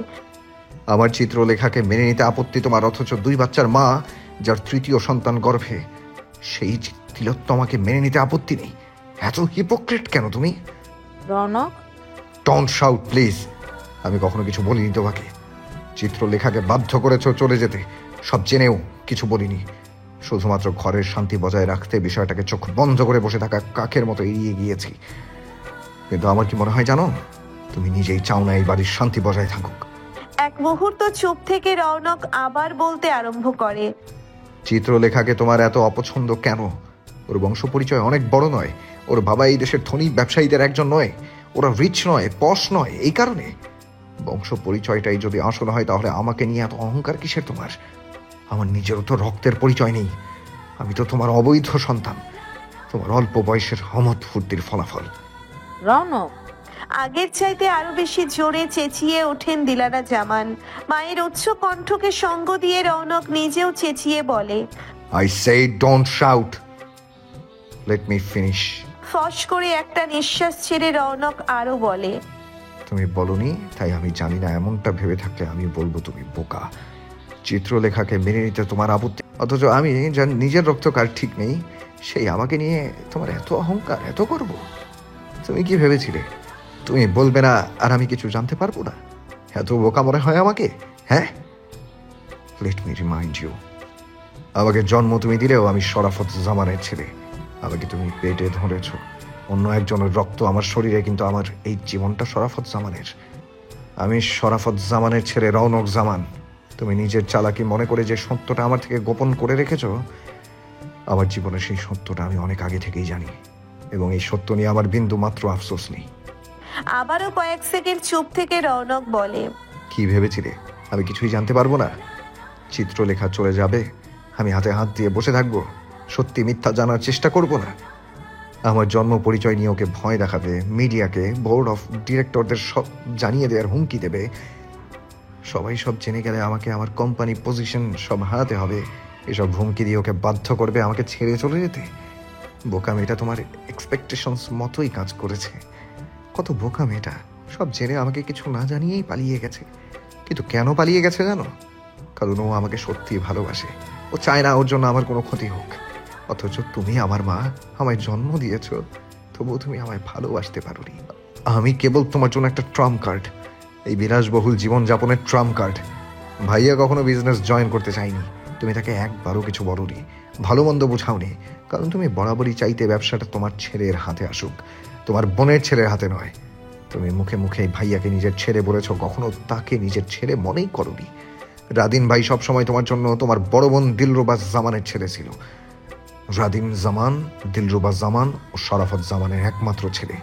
আমার চিত্রলেখাকে মেনে নিতে আপত্তি তোমার, অথচ 2 বাচ্চার মা যার 3য় সন্তান গর্ভে, সেই তিলোত্তমাকে মেনে নিতে আপত্তি নেই। এত হিপোক্রেট কেন তুমি? Raunak, don't shout please. আমি কখনো কিছু বলিনি তোমাকে। চিত্রলেখাকে বাধ্য করেছো চলে যেতে, সব জেনেও কিছু বলিনি। শুধুমাত্র ঘরের শান্তি বজায় রাখতে বিষয়টাকে চোখ বন্ধ করে বসে থাকা কাকের মতো এড়িয়ে গিয়েছি। কিন্তু আমার কি মনে হয় জানো, তুমি নিজেই চাও না এই বাড়ির শান্তি বজায় থাকুক। এক মুহূর্ত চুপ থেকে রৌনক আবার বলতে আরম্ভ করে, চিত্রলেখাকে তোমার এত অপছন্দ কেন? ওর বংশ পরিচয় অনেক বড় নয়? ওর বাবা এই দেশের ধনী ব্যবসায়ীদের একজন নয়? ওরা রিচ নয়, পশ নয়? এই কারণে বংশ পরিচয়টাই যদি আসল হয় তাহলে আমাকে নিয়ে এত অহংকার কিসের তোমার? আমার নিজেরও তো রক্তের পরিচয় নেই। আমি তো তোমার অবৈধ সন্তান, তোমার অল্প বয়সের অমত ফুর্তির ফলাফল। রৌনক, আগের চাইতে আরো বেশি জোরে চেঁচিয়ে ওঠেন দিলারা জামান। মায়ের উচ্চ কণ্ঠকে সঙ্গ দিয়ে রৌনক নিজেও চেঁচিয়ে বলে, I say don't shout. Let me finish. ফস করে একটা নিঃশ্বাস ছেড়ে রৌনক আরো বলে, তুমি বলনি তাই আমি জানি না, এমনটা ভেবে থাকলে আমি বলবো তুমি বোকা। চিত্রলেখাকে মেনে নিতে তোমার আপত্তি, অথচ আমি যার নিজের রক্তকার ঠিক নেই সেই আমাকে নিয়ে তোমার এত অহংকার, এত গর্ব। তুমি কি ভেবেছিলে তুমি বলবে না আর আমি কিছু জানতে পারবো না? এত বোকা মনে হয় আমাকে? হ্যাঁ, লেট মি রিমাইন্ড ইউ, আমাকে জন্ম তুমি দিলেও আমি শরাফত জামানের ছেলে। আমাকে তুমি পেটে ধরেছ, অন্য একজনের রক্ত আমার শরীরে, কিন্তু আমার এই জীবনটা শরাফত জামানের। আমি শরাফত জামানের ছেলে রৌনক জামান। তুমি নিজের চালাকি মনে করে যে সত্যটা আমার থেকে গোপন করে রেখেছ, আমার জীবনের সেই সত্যটা আমি অনেক আগে থেকেই জানি, এবং এই সত্য নিয়ে আমার বিন্দু মাত্র আফসোস নেই। আবারও কয়েক সেকেন্ড চুপ থেকে রৌনক বলে, কি ভেবেছিলে আমি কিছুই জানতে পারবো না? চিত্রলেখা চলে যাবে, আমি হাতে হাত দিয়ে বসে থাকবো, সত্যি মিথ্যা জানার চেষ্টা করব না? আমার জন্ম পরিচয় নিয়ে ওকে ভয় দেখাবে, মিডিয়াকে, বোর্ড অফ ডিরেক্টরদের সব জানিয়ে দেওয়ার হুমকি দেবে। সবাই সব জেনে গেলে আমাকে আমার কোম্পানি পজিশন সব হারাতে হবে। এসব হুমকি দিয়ে ওকে বাধ্য করবে আমাকে ছেড়ে চলে যেতে। বোকা মেয়েটা তোমার এক্সপেকটেশনস মতোই কাজ করেছে। কত বোকা মেয়েটা, সব জেনে আমাকে কিছু না জানিয়েই পালিয়ে গেছে। কিন্তু কেন পালিয়ে গেছে জানো? কারণ ও আমাকে সত্যি ভালোবাসে। ও চায় না ওর জন্য আমার কোনো ক্ষতি হোক। অথচ তুমি আমার মা, আমায় জন্ম দিয়েছ, তবুও তুমি আমায় ভালোবাসতে পারোনি। আমি কেবল তোমার জন্য একটা ট্রাম্প কার্ড, এই বিলাসবহুল জীবনযাপনের ট্রাম্প কার্ড। ভাইয়া কখনো বিজনেস জয়েন করতে চাইনি, তুমি তাকে একবারও কিছু বলোনি, ভালো মন্দ বোঝাওনি, কারণ তুমি বরাবরই চাইতে ব্যবসাটা তোমার ছেলের হাতে আসুক, তোমার বোনের ছেলের হাতে নয়। তুমি মুখে মুখে ভাইয়াকে নিজের ছেলে বলেছ, কখনো তাকে নিজের ছেলে মনেই করোনি। রাদিন ভাই সবসময় তোমার জন্য তোমার বড় বোন দিলরুবা জামানের ছেলে ছিল। রাদিন জামান, দিলরুবা জামান ও শরাফত জামানের একমাত্র ছেলে।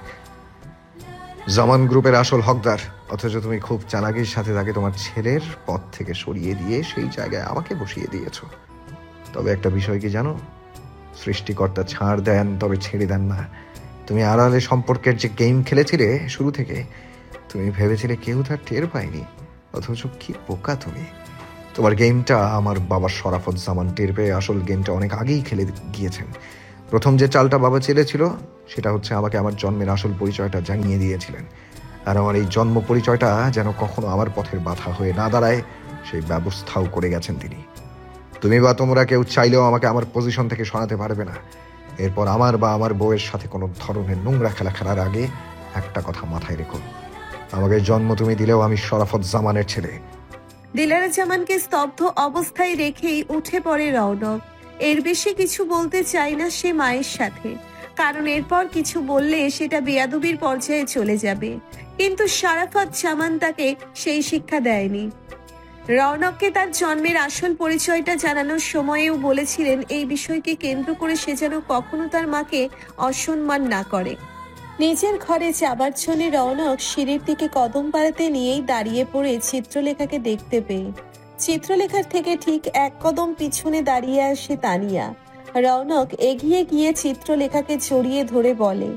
জামান গ্রুপের আসল হকদার, অথচ তুমি খুব চালাকির সাথে তাকে তোমার ছেলের পথ থেকে সরিয়ে দিয়ে সেই জায়গায় আমাকে বসিয়ে দিয়েছ। তবে একটা বিষয় কি জানো? সৃষ্টিকর্তা ছাড় দেন তবে ছেড়ে দেন না। তুমি আড়ালে সম্পর্কের যে গেম খেলেছিলে শুরু থেকে, তুমি ভেবেছিলে কেউ তার টের পায়নি, অথচ কি বোকা তুমি। তোমার গেমটা আমার বাবা শরাফত জামান টের পেয়ে আসল গেমটা অনেক আগেই খেলে গিয়েছেন। প্রথম যে চালটা বাবা চেলেছিল সেটা হচ্ছে আমাকে আমার জন্মের আসল পরিচয়টা জানিয়ে দিয়েছিলেন, আর আমার এই জন্ম পরিচয়টা যেন কখনো আমার পথের বাধা হয়ে না দাঁড়ায় সেই ব্যবস্থাও করে গেছেন তিনি। তুমি বা তোমরা কেউ চাইলেও আমাকে আমার পজিশন থেকে সরাতে পারবে না। এরপর আমার বা আমার বউয়ের সাথে কোনো ধরনের নোংরা খেলা খেলার আগে একটা কথা মাথায় রেখো, আমাকে জন্ম তুমি দিলেও আমি শরাফত জামানের ছেলে। দিলারা জামানকে স্তব্ধ অবস্থায় রেখেই উঠে পড়ে রৌনক। এর বেশি কিছু বলতে চায় না সে মায়ের সাথে, কারণ এরপর কিছু বললে সেটা বেয়াদবির পর্যায়ে চলে যাবে। কিন্তু শরাফত জামান তাকে সেই শিক্ষা দেয়নি। রৌনককে তার জন্মের আসল পরিচয়টা জানানোর সময়েও বলেছিলেন এই বিষয়কে কেন্দ্র করে সে যেন কখনো তার মাকে অসম্মান না করে। নিজের ঘরে যাবার জন্য রৌনক সিঁড়ির দিকে কদম বাড়াতে নিয়েই দাঁড়িয়ে পড়ে চিত্রলেখাকে দেখতে পেয়ে চিত্রলেখার থেকে ঠিক এক কদম পিছনে দাঁড়িয়ে আসে তানিয়া। রৌনক এগিয়ে গিয়ে চিত্রলেখাকে জড়িয়ে ধরে বলে,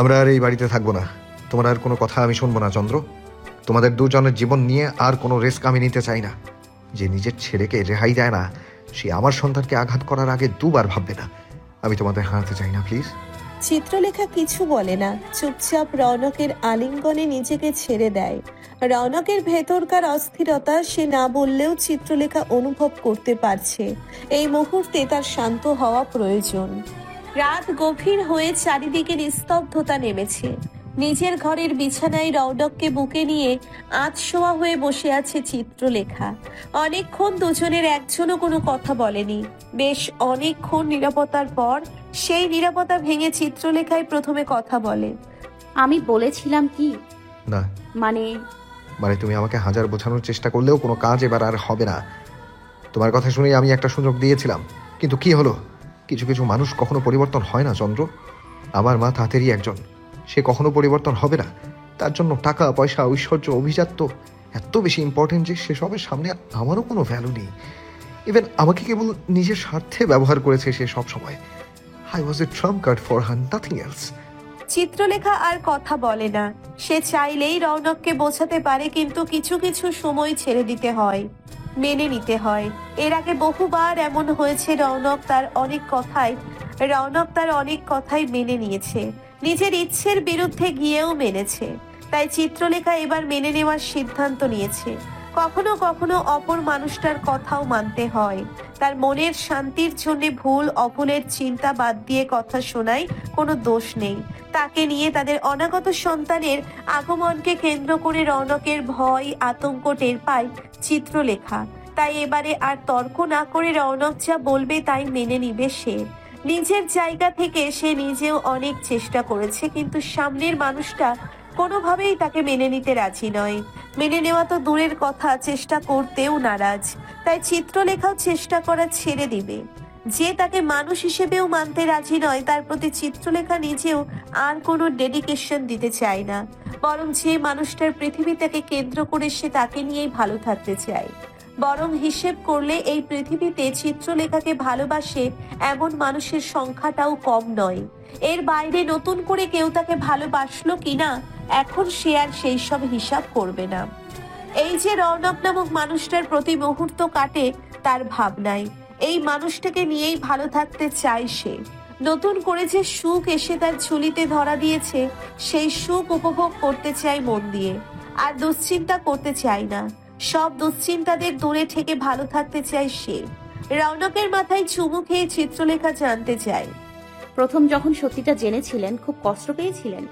আমরা আর এই বাড়িতে থাকবো না। তোমার আর কোনো কথা আমি শুনবো না চন্দ্র। তোমাদের দুজনের জীবন নিয়ে আর কোনো রিস্ক আমি নিতে চাই না। যে নিজের ছেলেকে রেহাই দেয় না, সে আমার সন্তানকে আঘাত করার আগে দুবার ভাববে না। আমি তোমাদের হারাতে চাই না, প্লিজ। চিত্রলেখা কিছু বলে না, চুপচাপ রৌনকের আলিঙ্গনে নিজেকে ছেড়ে দেয়। রৌনকের ভেতরকার অস্থিরতা সে না বললেও চিত্রলেখা অনুভব করতে পারছে। এই মুহূর্তে তার শান্ত হওয়া প্রয়োজন। রাত গভীর হয়ে চারিদিকে নিস্তব্ধতা নেমেছে। নিজের ঘরের বিছানায় রৌনককে বুকে নিয়ে আধশোয়া হয়ে বসে আছে চিত্রলেখা। অনেকক্ষণ দুজনের একজনও কোনো কথা বলেনি। বেশ অনেকক্ষণ নীরবতার পর সেই নীরবতা ভেঙে চিত্রলেখায় প্রথমে কথা বলে, আমি বলেছিলাম কি না মানে তুমি আমাকে হাজার বোঝানোর চেষ্টা করলেও কোনো কাজ এবার আর হবে না। তোমার কথা শুনেই আমি একটা সুযোগ দিয়েছিলাম, কিন্তু কি হলো? কিছু কিছু মানুষ কখনো পরিবর্তন হয় না চন্দ্র। আমার মা তাঁতেরই একজন, সে কখনো পরিবর্তন হবে না। তার জন্য টাকা পয়সা ঐশ্বর্য অভিজাত্য এত বেশি ইম্পর্টেন্ট যে সেসবের সামনে আমারও কোনো ভ্যালু নেই। ইভেন আমাকে কেবল নিজের স্বার্থে ব্যবহার করেছে সে সব সময়। I was a trump card for her, nothing else. Chitralekha আর কথা বলে না। সে চাইলেই রৌনককে বোঝাতে পারে, কিন্তু কিছু কিছু সময় ছেড়ে দিতে হয়, মেনে নিতে হয়। এর আগে বহুবার এমন হয়েছে, রৌনক তার অনেক কথাই মেনে নিয়েছে, নিজের ইচ্ছের বিরুদ্ধে গিয়েও মেনেছে। তাই চিত্রলেখা এবার মেনে নেওয়ার সিদ্ধান্ত নিয়েছে। কখনো কখনো অপর মানুষটার কথাও মানতে হয়। তার মনের শান্তির জন্য ভুল অভুলের চিন্তা বাদ দিয়ে কথা শোনায় কোনো দোষ নেই। তাকে নিয়ে তাদের অনাগত সন্তানের আগমনকে কেন্দ্র করে রৌনকের ভয় আতঙ্ক টের পায় চিত্রলেখা। তাই এবারে আর তর্ক না করে রৌনক যা বলবে তাই মেনে নিবে সে। নিজের জায়গা থেকে সে নিজেও অনেক চেষ্টা করেছে, কিন্তু সামনের মানুষটা কোনোভাবেই তাকে মেনে নিতে রাজি নয়। মেনে নেওয়া তো দূরের কথা, চেষ্টা করতেও নারাজ। তাই চিত্রলেখাও চেষ্টা করা ছেড়ে দিবে। যে তাকে মানুষ হিসেবেও মানতে রাজি নয়, তার প্রতি চিত্রলেখা নিজেও আর কোনো ডেডিকেশন দিতে চায় না। বরং যে মানুষটার পৃথিবী তাকে কেন্দ্র করে সে তাকে নিয়েই ভালো থাকতে চায়। বরং হিসেব করলে এই পৃথিবীতে চিত্রলেখাকে ভালোবাসে এমন মানুষের সংখ্যাটাও কম নয়। এর বাইরে নতুন করে কেউ তাকে ভালোবাসলো কিনা এখন সে আর সেই সব হিসাব করবে না। এই যে রৌনক নামক মানুষটার প্রতি মুহূর্ত কাটে তার ভাবনায়, এই মানুষটাকে নিয়েই ভালো থাকতে চায় সে। নতুন করে যে সুখ এসে তার ঝুলিতে ধরা দিয়েছে সেই সুখ উপভোগ করতে চায় মন দিয়ে, আর দুশ্চিন্তা করতে চায় না। সব দুশ্চিন্তাদের দূরে থেকে ভালো থাকতে চায় সে। রৌনকের মাথায় চুমু খেয়ে চিত্রলেখা জানতে চায়, প্রথম যখন সত্যিটা জেনেছিলেন খুব কষ্ট পেয়েছিলেন?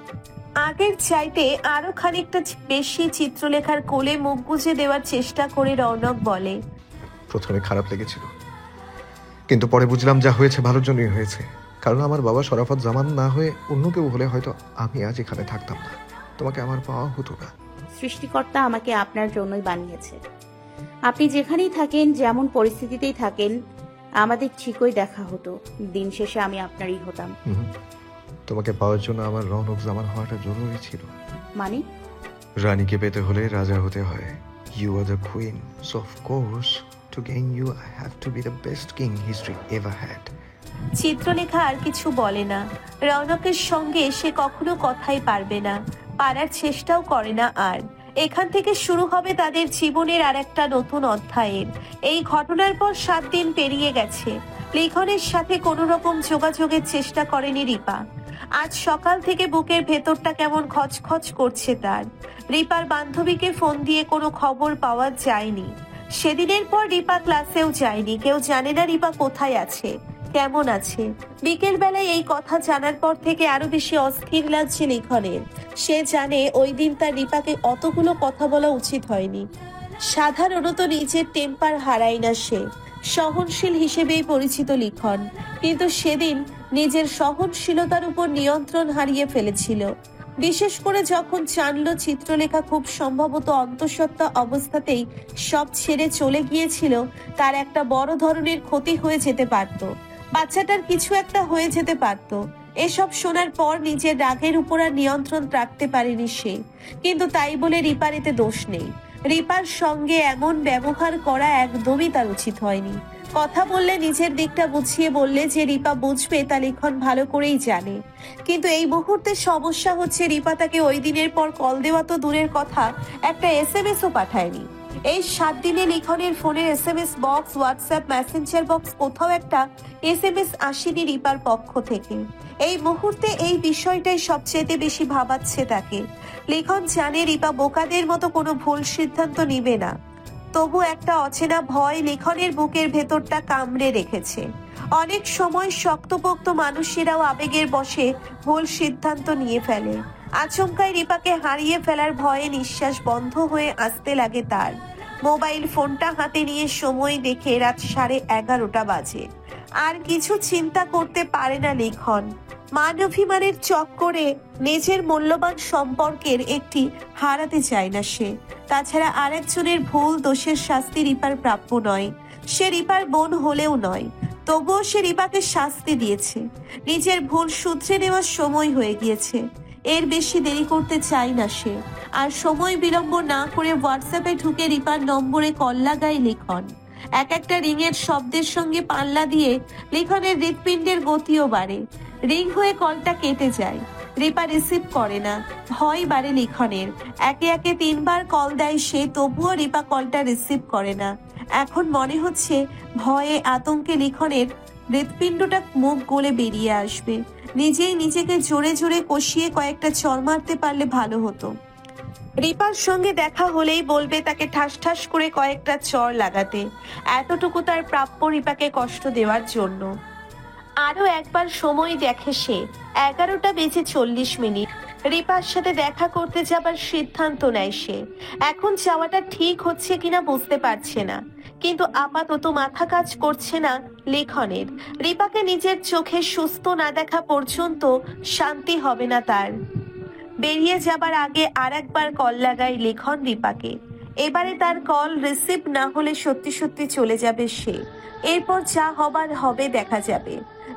আগের চাইতে আরো খানিকটা বেশি চিত্রলেখার কোলে মুখ গুজে দেওয়ার চেষ্টা করে রৌনক বলে, প্রথমে খারাপ লেগেছিল, কিন্তু পরে বুঝলাম যা হয়েছে ভালোর জন্যই হয়েছে। কারণ আমার বাবা শরাফত জামান না হয়ে অন্য কেউ হলে হয়তো আমি আজ এখানে থাকতাম না, তোমাকে আমার পাওয়া হতো না। সৃষ্টিকর্তা আমাকে আপনার জন্যই বানিয়েছে। আপনি যেখানেই থাকেন, যেমন পরিস্থিতিতেই থাকেন, আমাদের ঠিকই দেখা হতো। দিন শেষে আমি আপনারই হতাম। তোমাকে পাওয়ার জন্য আমার রৌনক জামান হওয়াটা জরুরি ছিল। মানে? রানীকে পেতে হলে রাজা হতে হয়। You are the queen, so of course to gain you I have to be the best king history ever had. Chitralekha আর কিছু বলে না। রৌনকের সঙ্গে সে কখনো কথাই পারবে না, পারার চেষ্টাও করে না। আর এখান থেকে শুরু হবে তাদের জীবনের আর একটা নতুন অধ্যায়ের। এই ঘটনার পর 7 দিন পেরিয়ে গেছে। লিখনের সাথে কোনো রকম যোগাযোগের চেষ্টা করেনি রিপা। আজ সকাল থেকে বুকের ভেতরটা কেমন খচখচ করছে তার। রিপার বান্ধবীকে ফোন দিয়ে কোনো খবর পাওয়া যায়নি। সেদিনের পর রিপা ক্লাসেও যায়নি। কেউ জানে না রিপা কোথায় আছে, কেমন আছে। বিকেল বেলায় এই কথা জানার পর থেকে আরো বেশি অস্থির লাগছে লিখনের। সে জানে ওই দিন তার রিপাকে অতগুলো কথা বলা উচিত হয়নি। সাধারণত নিজের টেম্পার হারায় না সে, সহনশীল হিসেবেই পরিচিত লিখন, কিন্তু সেদিন নিজের সহনশীলতার উপর নিয়ন্ত্রণ হারিয়ে ফেলেছিল। বিশেষ করে যখন জানলো চিত্রলেখা খুব সম্ভবত অন্তঃসত্ত্বা অবস্থাতেই সব ছেড়ে চলে গিয়েছিল, তার একটা বড় ধরনের ক্ষতি হয়ে যেতে পারত, বাচ্চাটার কিছু একটা হয়ে যেতে পারত। এসব শোনার পর নিজের রাগের উপর আর নিয়ন্ত্রণ রাখতে পারেনি সে। কিন্তু তাই বলে রিপার এতে দোষ নেই। রিপার সঙ্গে এমন ব্যবহার করা একদমই তার উচিত হয়নি। কথা বললে নিজের দিকটা বুঝিয়ে বললে যে রিপা বুঝবে তা লিখন ভালো করেই জানে। কিন্তু এই মুহূর্তে সমস্যা হচ্ছে রিপা তাকে ওই দিনের পর কল দেওয়া তো দূরের কথা, একটা SMS-ও পাঠায়নি। এই 7 দিনে লিখনের ফোনের SMS box, WhatsApp Messenger box কোথাও একটা SMS আসেনি রিপার পক্ষ থেকে। এই মুহূর্তে এই বিষয়টাই সবচেয়ে বেশি ভাবাচ্ছে তাকে। লিখন জানে রিপা বোকাদের মতো কোনো ভুল সিদ্ধান্ত নিবে না, তবু একটা অচেনা ভয় লিখনের বুকের ভেতরটা কামড়ে রেখেছে। অনেক সময় শক্তপোক্ত মানুষেরাও আবেগের বশে ভুল সিদ্ধান্ত নিয়ে ফেলে। আচমকাই রিপাকে হারিয়ে ফেলার ভয়ে নিঃশ্বাস বন্ধ হয়ে আসতে লাগে তার। মোবাইল ফোনটা হাতে নিয়ে সময় দেখে রাত 11:30 বাজে। আর কিছু চিন্তা করতে পারে না লিখন। মান অভিমানের চক্করে নিজের মূল্যবান সম্পর্কের একটি হারাতে চায় না সে। তাছাড়া আরেকজনের ভুল দোষের শাস্তি রিপার প্রাপ্য নয়। সে রিপার বোন হলেও নয়, তবুও সে রিপাকে শাস্তি দিয়েছে। নিজের ভুল শুধরে নেওয়ার সময় হয়ে গিয়েছে। এর বেশি দেরি করতে চায় না সে। আর সময় বিলম্ব না করে হোয়াটসঅ্যাপে ঢুকে রিপার নম্বরে কল লাগায় লিখন। এক একটা রিংয়ের শব্দের সঙ্গে পাল্লা দিয়ে লিখনের হৃৎপিণ্ডের গতিও বাড়ে। রিং হয়ে কলটা কেটে যায়। রিপা রিসিভ করে না। ভয় বাড়ে লিখনের। একে একে 3 বার কল দেয় সে, তবুও রিপা কলটা রিসিভ করে না। এখন মনে হচ্ছে ভয়ে আতঙ্কে লিখনের হৃৎপিণ্ডটা মুখ গলে বেরিয়ে আসবে। নিজেই নিজেকে জোরে জোরে কষিয়ে কয়েকটা চড় মারতে পারলে ভালো হতো। রিপার সঙ্গে দেখা হলেই বলবে তাকে ঠাস ঠাস করে কয়েকটা চড় লাগাতে। এতটুকু তার প্রাপ্য রিপাকে কষ্ট দেওয়ার জন্য। আরো একবার সময় দেখে সে 11:40 রিপার সাথে দেখা করতে যাবার সিদ্ধান্ত নেয় সে। এখন যাওয়াটা ঠিক হচ্ছে কিনা বুঝতে পারছে না, কিন্তু আপাতত মাথা কাজ করছে না লেখনের। রিপাকে নিজের চোখে সুস্থ না দেখা পর্যন্ত শান্তি হবে না তার। বেরিয়ে যাবার আগে আর একবার কল লাগায় লেখন রিপাকে। এবারে তার কল রিসিভ না হলে সত্যি সত্যি চলে যাবে সে। এরপর যা হবার হবে দেখা যাবে।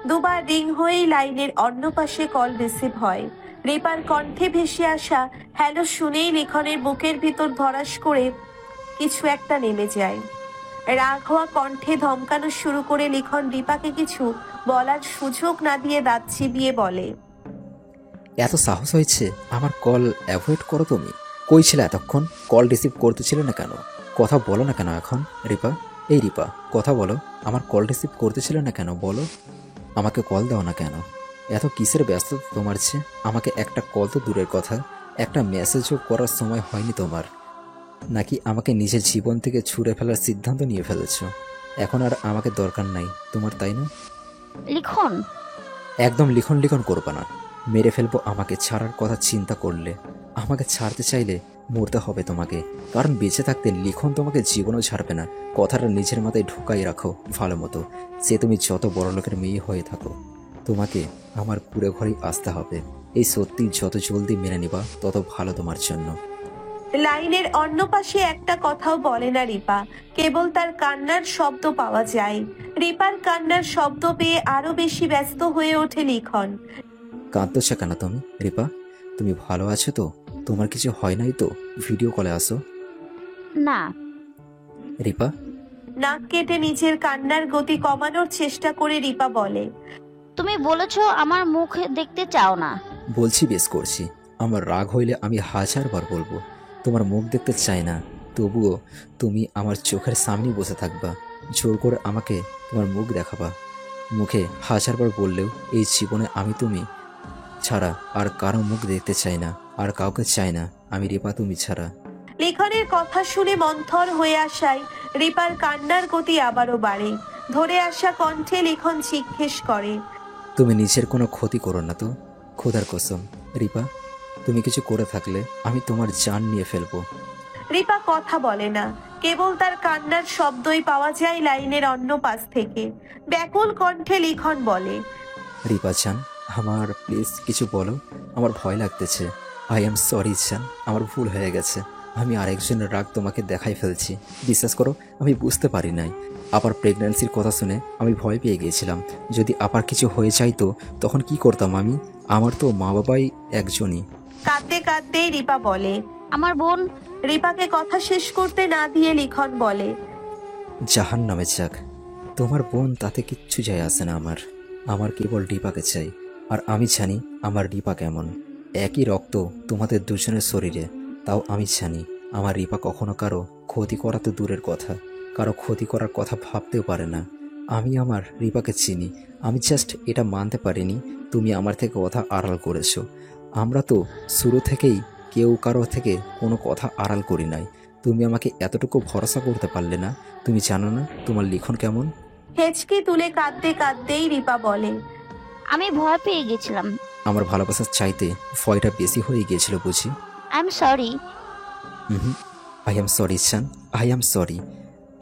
2 বার রিং হয়েই লাইনের অন্য পাশে কল রিসিভ হয়। রিপার কণ্ঠে ভেসে আসা হ্যালো শুনেই লিখনের বুকের ভিতর ধরাস করে কিছু একটা নেমে যায়। রাগ হওয়া কণ্ঠে ধমকানো শুরু করে লিখন রিপাকে কিছু বলার সুযোগ না দিয়ে দাঁত চিবিয়ে বলে, এত সাহস হয়েছে আমার কল অ্যাভয়েড করো তুমি? কই ছিলে এতক্ষণ? কল রিসিভ করতেছিলে না কেন? কথা বলো না কেন এখন? রিপা, এই রিপা কথা বলো, আমার কল রিসিভ করতেছিলে না কেন বলো? আমাকে কল দাও না কেন? এত কিসের ব্যস্ততা তোমার চেয়ে? আমাকে একটা কল তো দূরের কথা, একটা মেসেজও করার সময় হয়নি তোমার। নাকি আমাকে নিজের জীবন থেকে ছুঁড়ে ফেলার সিদ্ধান্ত নিয়ে ফেলেছো? এখন আর আমাকে দরকার নাই তোমার, তাই না? লিখন, একদম লিখন লিখন করবে না, মেরে ফেলবো আমাকে ছাড়ার কথা চিন্তা করলে। আমাকে ছাড়তে চাইলে মরতে হবে তোমাকে, কারণ বেঁচে থাকতে লিখন তোমাকে জীবনও ছাড়বে না। কথাটা নিজের মাথায় ঢুকাই রাখো ভালো মতো। সে তুমি যত বড় লোকের মেয়ে হয়ে থাকো, তোমাকে আমার কুড়ে ঘরেই আসতে হবে। এই সত্যি যত জলদি মেনে নিবা তত ভালো তোমার জন্য। লাইনের অন্য পাশে একটা কথাও বলে না রিপা, কেবল তার কান্নার শব্দ পাওয়া যায়। রিপার কান্নার শব্দ পেয়ে আরো বেশি ব্যস্ত হয়ে ওঠে লিখন। কাঁদছো কেন তুমি রিপা? তুমি ভালো আছো তো? তোমার কিছু হয় নাই তো? ভিডিও কলে আসো। না। রিপা নাক কেটে নিজের কান্নার গতি কমানোর চেষ্টা করে রিপা বলে, তুমি বলেছো আমার মুখ দেখতে চাও না। বলছি বেশ করছি। আমার রাগ হইলে আমি 1000 বার বলবো তোমার মুখ দেখতে চাই না, তবুও তুমি আমার চোখের সামনে বসে থাকবা, জোর করে আমাকে তোমার মুখ দেখাবা। মুখে 1000 বার বললেও এই জীবনে আমি তুমি ছাড়া আর কারো মুখ দেখতে চাই না, আর কাউকে চাই না। আমি রিপা, তুমি ছাড়া। লিখনের কথা শুনে মন্থর হয়ে আসায় রিপার কান্নার গতি আবারও বাড়ে। ধরে আসা কণ্ঠে লিখন জিজ্ঞেস করে, তুমি নিজের কোনো ক্ষতি করো না তো? খোদার কসম রিপা, তুমি কিছু করে থাকলে আমি তোমার জান নিয়ে ফেলবো। রিপা কথা বলে না, কেবল তার কান্নার শব্দই পাওয়া যায় লাইনের অন্য পাশ থেকে। ব্যাকুল কণ্ঠে লিখন বলে, রিপা জান, আমার প্লিজ কিছু বলো, আমার ভয় লাগতেছে। আই এম সরি জান, আমার ভুল হয়ে গেছে। আমি আরেকজনের রাগ তোমাকে দেখাই ফেলছি। বিশ্বাস করো, আমি বুঝতে পারি নাই। আবার প্রেগন্যান্সির কথা শুনে আমি ভয় পেয়ে গিয়েছিলাম। যদি আবার কিছু হয়ে যাইতো তখন কি করতাম আমি? আমার তো মা বাবাই একজনই। কাঁদতে কাঁদতেই রিপা বলে, আমার বোন। রিপাকে কথা শেষ করতে না দিয়ে লিখন বলে, জাহান নামে যাক, তোমার বোন তাতে কিচ্ছু যায় আসে না আমার। আমার কেবল রিপাকে চাই, আর আমি জানি আমার রিপা কেমন। একই রক্ত তোমাদের দুজনের শরীরে, তাও আমি জানি আমার রিপা কখনো কারো ক্ষতি করা তো দূরের কথা, কারো ক্ষতি করার কথা ভাবতেও পারে না। আমি আমার রিপাকে চিনি। আমি জাস্ট এটা মানতে পারিনি তুমি আমার থেকে কথা আড়াল করেছো। আমরা তো শুরু থেকেই কেউ কারো থেকে কোনো কথা আড়াল করি নাই। তুমি আমাকে এতটুকু ভরসা করতে পারলে না? তুমি জানো না তোমার লিখন কেমন? হেঁচকি তুলে কাঁদতে কাঁদতেই রিপা বলে, আমি ভয় পেয়ে গেছিলাম। আমার ভালোবাসার চাইতে ভয়টা বেশি হয়ে গিয়েছিল বুঝি। I am sorry. I am sorry চান, আই এম সরি।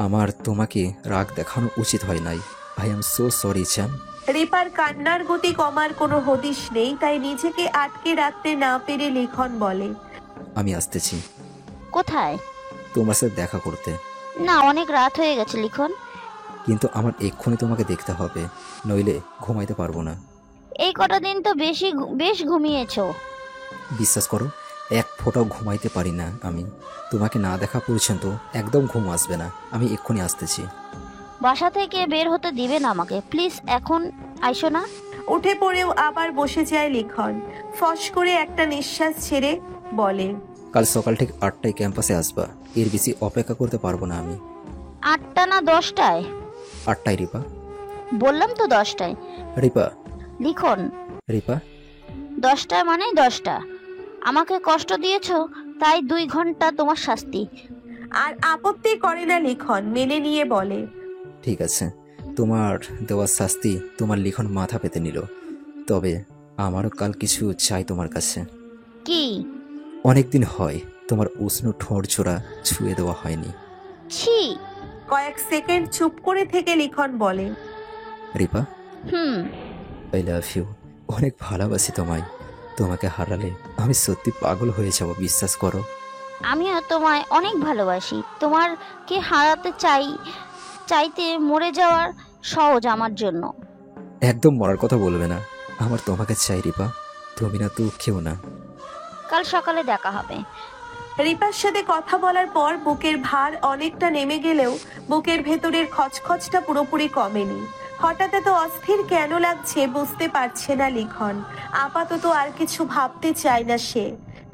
আমার তোমাকে রাগ দেখানো উচিত হয় নাই। আই এম সো সরি চান। রিপার কান্নার গতি কমার কোনো হদিশ নেই, তাই নিজেকে আটকে রাখতে না পেরে লিখন বলে, আমি আসতেছি। কোথায়? তোমার সাথে দেখা করতে। না, অনেক রাত হয়ে গেছে লিখন। কিন্তু আমার এক্ষুনি তোমাকে দেখতে হবে, নইলে ঘুমাইতে পারবো না। এই কটা দিন তো বেশ ঘুমিয়েছো। বিশ্বাস করো, এক ফোঁটাও ঘুমাইতে পারি না আমি। তোমাকে না দেখা পর্যন্ত একদম ঘুম আসবে না। আমি এক্ষুনি আসতেছি। বাসা থেকে বের হতে দিবে না আমাকে, প্লিজ এখন আইসো না। উঠে পড়েও আবার বসে যায় লিখন। ফস করে একটা নিঃশ্বাস ছেড়ে বলে, কাল সকাল ঠিক 8টায় ক্যাম্পাসে আসবা। এর বেশি অপেক্ষা করতে পারবো না আমি। 8টা না 10টায়? 8টায় রিপা। বললাম তো 10টায়। রিপা। লিখন। রিপা। 10টায় মানে 10টা। আমাকে কষ্ট দিয়েছো, তাই 2 ঘন্টা তোমার শাস্তি। আর আপত্তি করে না লিখন, মেনে নিয়ে বলে, ঠিক আছে, তোমার দেওয়ার শাস্তি তোমার লিখন মাথা পেতে নিল। তবে আমারও কাল কিছু চাই তোমার কাছে। কি? অনেকদিন হয় তোমার উষ্ণ ঠোঁট জোড়া ছুঁয়ে দেওয়া হয়নি। ছি। কয়েক সেকেন্ড চুপ করে থেকে লিখন বলে, রিপা, আই লাভ ইউ। অনেক ভালোবাসি তোমায়। তোমাকে হারালে আমি সত্যি পাগল হয়ে যাব, বিশ্বাস করো। আমিও তোমায় অনেক ভালোবাসি। তোমাকে হারাতে চাইতে মরে যাওয়ার সহজ আমার জন্য। একদম মরার কথা বলবে না। আমার তোমাকে চাই রিপা, তুমি না তো কেউ না। কাল সকালে দেখা হবে। রিপার সাথে কথা বলার পর বুকের ভার অনেকটা নেমে গেলেও বুকের ভেতরের খচখচটা পুরোপুরি কমেনি। হঠাৎ এত অস্থির কেন লাগছে বুঝতে পারছে না লিখন। আপাতত আর কিছু ভাবতে চায় না সে।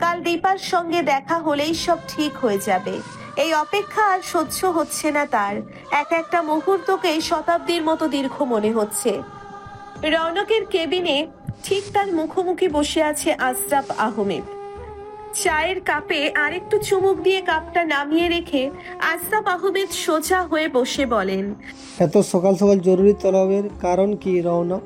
কাল রিপার সঙ্গে দেখা হলেই সব ঠিক হয়ে যাবে। এই অপেক্ষা আর সহ্য হচ্ছে না তার। এক একটা মুহূর্তকে শতাব্দীর মতো দীর্ঘ মনে হচ্ছে। রৌনকের কেবিনে ঠিক তার মুখোমুখি বসে আছে আশরাফ আহমেদ। চায়ের কাপে আরেকটু চুমুক দিয়ে কাপটা নামিয়ে রেখে আশরাফ আহমেদ সোজা হয়ে বসে বলেন, এত সকাল সকাল জরুরি তলবের কারণ কি রৌনক?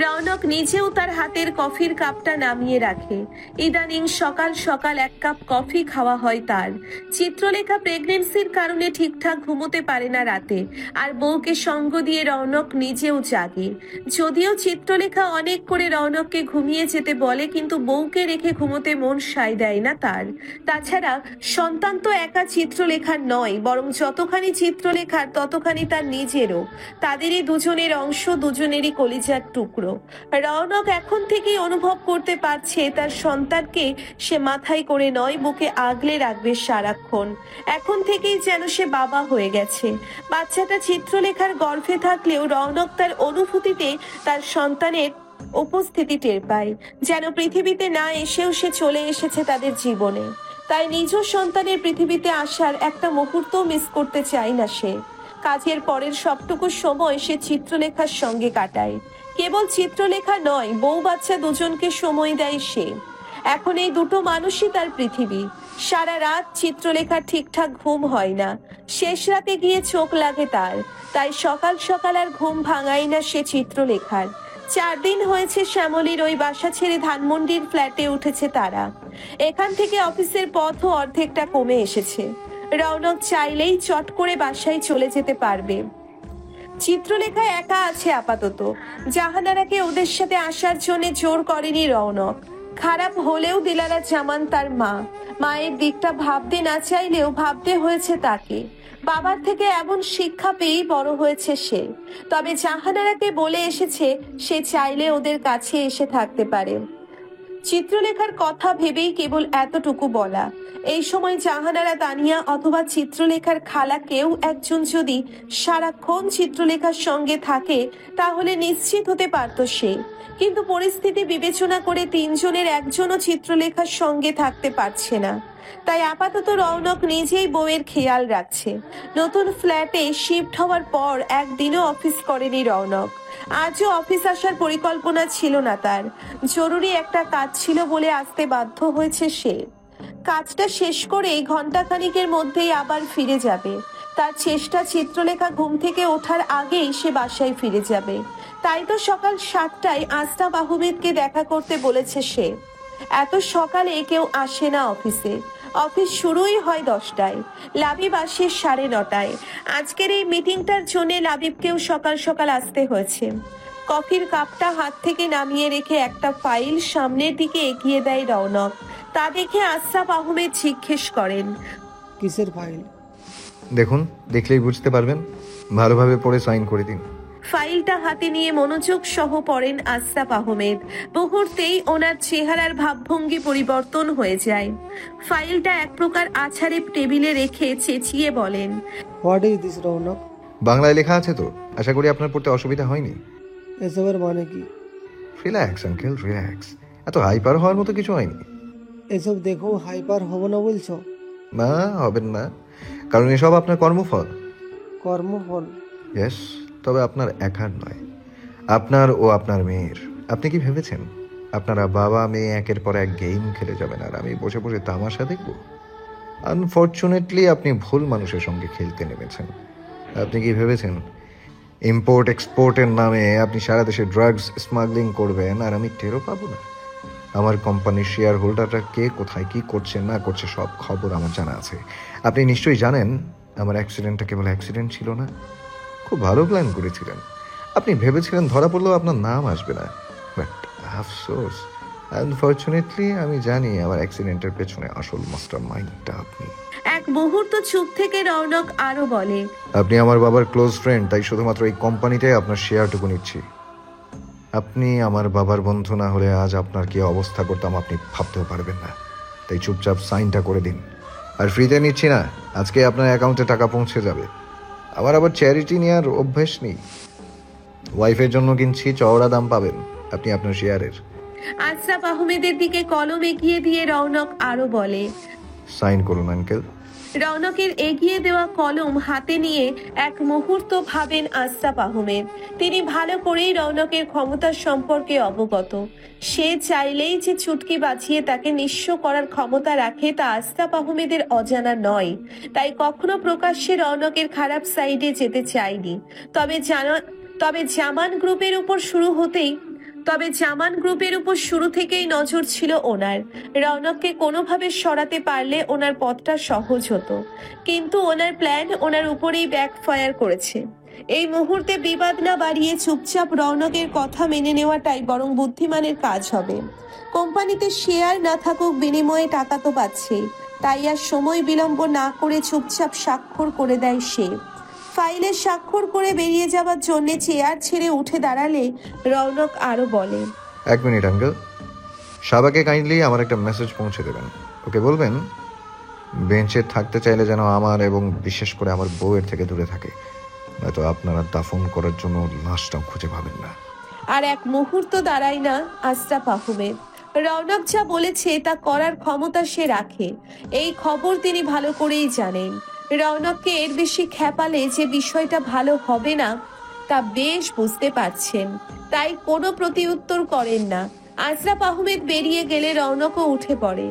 রৌনক নিজেও তার হাতের কফির কাপটা নামিয়ে রাখে। ইদানিং সকাল সকাল এক কাপ কফি খাওয়া হয় তার। চিত্রলেখা প্রেগনেন্সির কারণে ঠিকঠাক ঘুমোতে পারে না রাতে, আর বউকে সঙ্গ দিয়ে রৌনক নিজেও জাগে। যদিও চিত্রলেখা অনেক করে রৌনককে ঘুমিয়ে যেতে বলে, কিন্তু বউকে রেখে ঘুমোতে মন সায় দেয় না তার। তাছাড়া সন্তান তো একা চিত্রলেখার নয়, বরং যতখানি চিত্রলেখার ততখানি তার নিজেরও। তাদেরই দুজনের অংশ, দুজনেরই কলিজার টুকরো। রৌনক এখন থেকেই অনুভব করতে পারছে তার সন্তানকে সে মাথায় করে নয়, বুকে আগলে রাখবে সারাক্ষণ। এখন থেকেই যেন সে বাবা হয়ে গেছে। বাচ্চাটা চিত্রলেখার গর্ভে থাকলেও রৌনক তার অনুভূতিতে তার সন্তানের উপস্থিতি টের পায়, যেন পৃথিবীতে না এসেও সে চলে এসেছে তাদের জীবনে। তাই নিজ সন্তানের পৃথিবীতে আসার একটা মুহূর্ত মিস করতে চায় না সে। কাজের পরের সবটুকু সময় সে চিত্রলেখার সঙ্গে কাটায়। কেবল চিত্রলেখা নয়, বউ বাচ্চা দুজনকে সময় দেয় সে। এখন এই দুটো মানুষই তার পৃথিবী। সারা রাত চিত্রলেখার ঠিকঠাক ঘুম হয় না, শেষ রাতে গিয়ে চোখ লাগে তার। তাই সকাল সকাল আর ঘুম ভাঙায় না সে চিত্রলেখার। 4 দিন হয়েছে শ্যামলীর ওই বাসা ছেড়ে ধানমন্ডির ফ্ল্যাটে উঠেছে তারা। এখান থেকে অফিসের পথও অর্ধেকটা কমে এসেছে। রৌনক চাইলেই চট করে বাসায় চলে যেতে পারবে। চিত্রলেখা একা আছে আপাতত। জাহানারাকে ওদের সাথে আসার জন্য জোর করেনি রৌনক। খারাপ হলেও দিলারা জামান তার মা। মায়ের দিকটা ভাবতে না চাইলেও ভাবতে হয়েছে তাকে। বাবার থেকে এমন শিক্ষা পেয়েই বড় হয়েছে সে। তবে জাহানারাকে বলে এসেছে সে চাইলে ওদের কাছে এসে থাকতে পারে। চিত্রলেখার কথা ভেবেই কেবল এতটুকু বলা। এই সময় জাহানারা, তানিয়া অথবা চিত্রলেখার খালা কেউ একজন যদি সারাক্ষণ চিত্রলেখার সঙ্গে থাকে তাহলে নিশ্চিত হতে পারত সে। কিন্তু পরিস্থিতি বিবেচনা করে 3 জনের একজনও চিত্রলেখার সঙ্গে থাকতে পারছে না। তাই আপাতত রৌনক নিজেই বউয়ের খেয়াল রাখছে। নতুন ফ্ল্যাটে শিফট হওয়ার পর একদিনও অফিস করেনি রৌনক। আজও অফিস আসার পরিকল্পনা ছিল না তার। জরুরি একটা কাজ ছিল বলে আসতে বাধ্য হয়েছে সে। কাজটা শেষ করেই ঘন্টাখানিকের মধ্যেই আবার ফিরে যাবে। তার চেষ্টা চিত্রলেখা ঘুম থেকে ওঠার আগেই সে বাসায় ফিরে যাবে। তাই তো সকাল 7টায় আশরাফ আহমেদকে দেখা করতে বলেছে সে। এত সকালে কেউ আসে না অফিসে। অফিস শুরুই হয় 10টায়, লাবিব আসে 9:30টায়। আজকের এই মিটিংটার জন্য লাবিবকেও সকাল সকাল আসতে হয়েছে। কফির কাপটা হাত থেকে নামিয়ে রেখে একটা ফাইল সামনের দিকে এগিয়ে দেয় রৌনক। তা দেখে আশরাফ আহমেদ জিজ্ঞেস করেন, কিসের ফাইল? দেখুন, দেখলেই বুঝতে পারবেন। ভালোভাবে পড়ে সাইন করে দিন। ফাইলটা হাতে নিয়ে মনোযোগ সহ পড়েন আশরাফ আহমেদ। মুহূর্তেই ওনার চেহারার ভাবভঙ্গি পরিবর্তন হয়ে যায়। ফাইলটা এক প্রকার আছাড়ে টেবিলে রেখে চেঁচিয়ে বলেন, হোয়াট ইজ দিস রৌনক? বাংলায় লেখা আছে তো, আশা করি আপনার পড়তে অসুবিধা হয়নি। এসবের মানে কি? Relax uncle, relax. এত হাইপার হওয়ার মতো কিছু হয়নি। এসব দেখো হাইপার হব না বলছো? না, হবেন না, কারণ এসব আপনার কর্মফল। কর্মফল? ইয়েস, তবে আপনার একার নয়, আপনার ও আপনার মেয়ের। আপনি কি ভেবেছেন আপনারা বাবা মেয়ে একের পর এক গেম খেলে যাবেন আর আমি বসে বসে তামাশা দেখব? আনফর্চুনেটলি আপনি ভুল মানুষের সঙ্গে খেলতে নেমেছেন। আপনি কি ভেবেছেন ইম্পোর্ট এক্সপোর্টের নামে আপনি সারা দেশে ড্রাগস স্মাগলিং করবেন আর আমি টেরও পাবো না? আমার কোম্পানির শেয়ার হোল্ডাররা কে কোথায় কি করছে না করছে সব খবর আমার জানা আছে। আপনি নিশ্চয়ই জানেন আমার অ্যাক্সিডেন্টটা কেবল অ্যাক্সিডেন্ট ছিল না, খুব ভালো প্ল্যান করেছিলেন। আপনি ভেবেছিলেন ধরা পড়লেও আপনার নাম আসবে না, বাট আফসোস আনফর্চুনেটলি আমি জানি আমার অ্যাক্সিডেন্টের পেছনে আসল মাস্টার মাইন্ডটা আপনি। এক মুহূর্ত চুপ থেকে রৌনক আরো বলে, আপনি আমার বাবার ক্লোজ ফ্রেন্ড, তাই শুধুমাত্র এই কোম্পানিতে আপনার শেয়ারটুকু নিচ্ছি। আপনি আমার বাবার বন্ধু না হলে আজ আপনার কি অবস্থা করতাম আপনি ভাবতেও পারবেন না। তাই চুপচাপ সাইনটা করে দিন। আর ফ্রিতে নিচ্ছি না, আজকে আপনার অ্যাকাউন্টে টাকা পৌঁছে যাবে। আমার আবার চ্যারিটি নেওয়ার অভ্যেস নেই। ওয়াইফের জন্য কিনছি, চওড়া দাম পাবেন আপনি আপনার শেয়ারের। আশরাফ আহমেদের দিকে কলম এগিয়ে দিয়ে রৌনক আরো বলে, সাইন করুন আঙ্কেল। রৌনকের এগিয়ে দেওয়া কলম হাতে নিয়ে এক মুহূর্ত ভাবেন আশরাফ আহমেদ। তিনি ভালো করেই রৌনকের ক্ষমতার সম্পর্কে অবগত। সে চাইলেই যে চুটকি বাঁচিয়ে তাকে নিঃস্ব করার ক্ষমতা রাখে তা আশরাফ আহমেদের অজানা নয়। তাই কখনো প্রকাশ্যে রৌনকের খারাপ সাইডে যেতে চায়নি। তবে জামান গ্রুপের উপর শুরু থেকেই নজর ছিল ওনার। রৌনককে কোনোভাবে সরাতে পারলে ওনার পথটা সহজ হতো, কিন্তু ওনার প্ল্যান ওনার উপরেই ব্যাকফায়ার করেছে। এই মুহূর্তে বিবাদ না বাড়িয়ে চুপচাপ রৌনকের কথা মেনে নেওয়াটাই বরং বুদ্ধিমানের কাজ হবে। কোম্পানিতে শেয়ার না থাকুক, বিনিময়ে টাকা তো পাচ্ছে, তাই আর সময় বিলম্ব না করে চুপচাপ স্বাক্ষর করে দেয় সে। ফাইলে স্বাক্ষর করে বেরিয়ে যাওয়ার জন্য চেয়ার ছেড়ে উঠে দাঁড়ালে রৌনক আরো বলে, 1 মিনিট আঙ্কেল, সাবাকে কাইন্ডলি আমার একটা মেসেজ পৌঁছে দেবেন। ওকে বলবেন বেঞ্চে থাকতে চাইলে যেন আমার এবং বিশেষ করে আমার বউয়ের থেকে দূরে থাকে, নয়তো আপনারা দাফন করার জন্য লাশটাও খুঁজে পাবেন না। আর এক মুহূর্ত দাঁড়ায় না আশরাফ আহমেদ। রৌনক যা বলেছে তা করার ক্ষমতা সে রাখে, এই খবর তিনি ভালো করেই জানেন। রৌনককে এর বেশি খেপালে যে বিষয়টা ভালো হবে না তা বেশ বুঝতে পারছেন, তাই কোনো প্রতিউত্তর করেন না। আশরাফ আহমেদ বেরিয়ে গেলে রৌনকও উঠে পড়ে।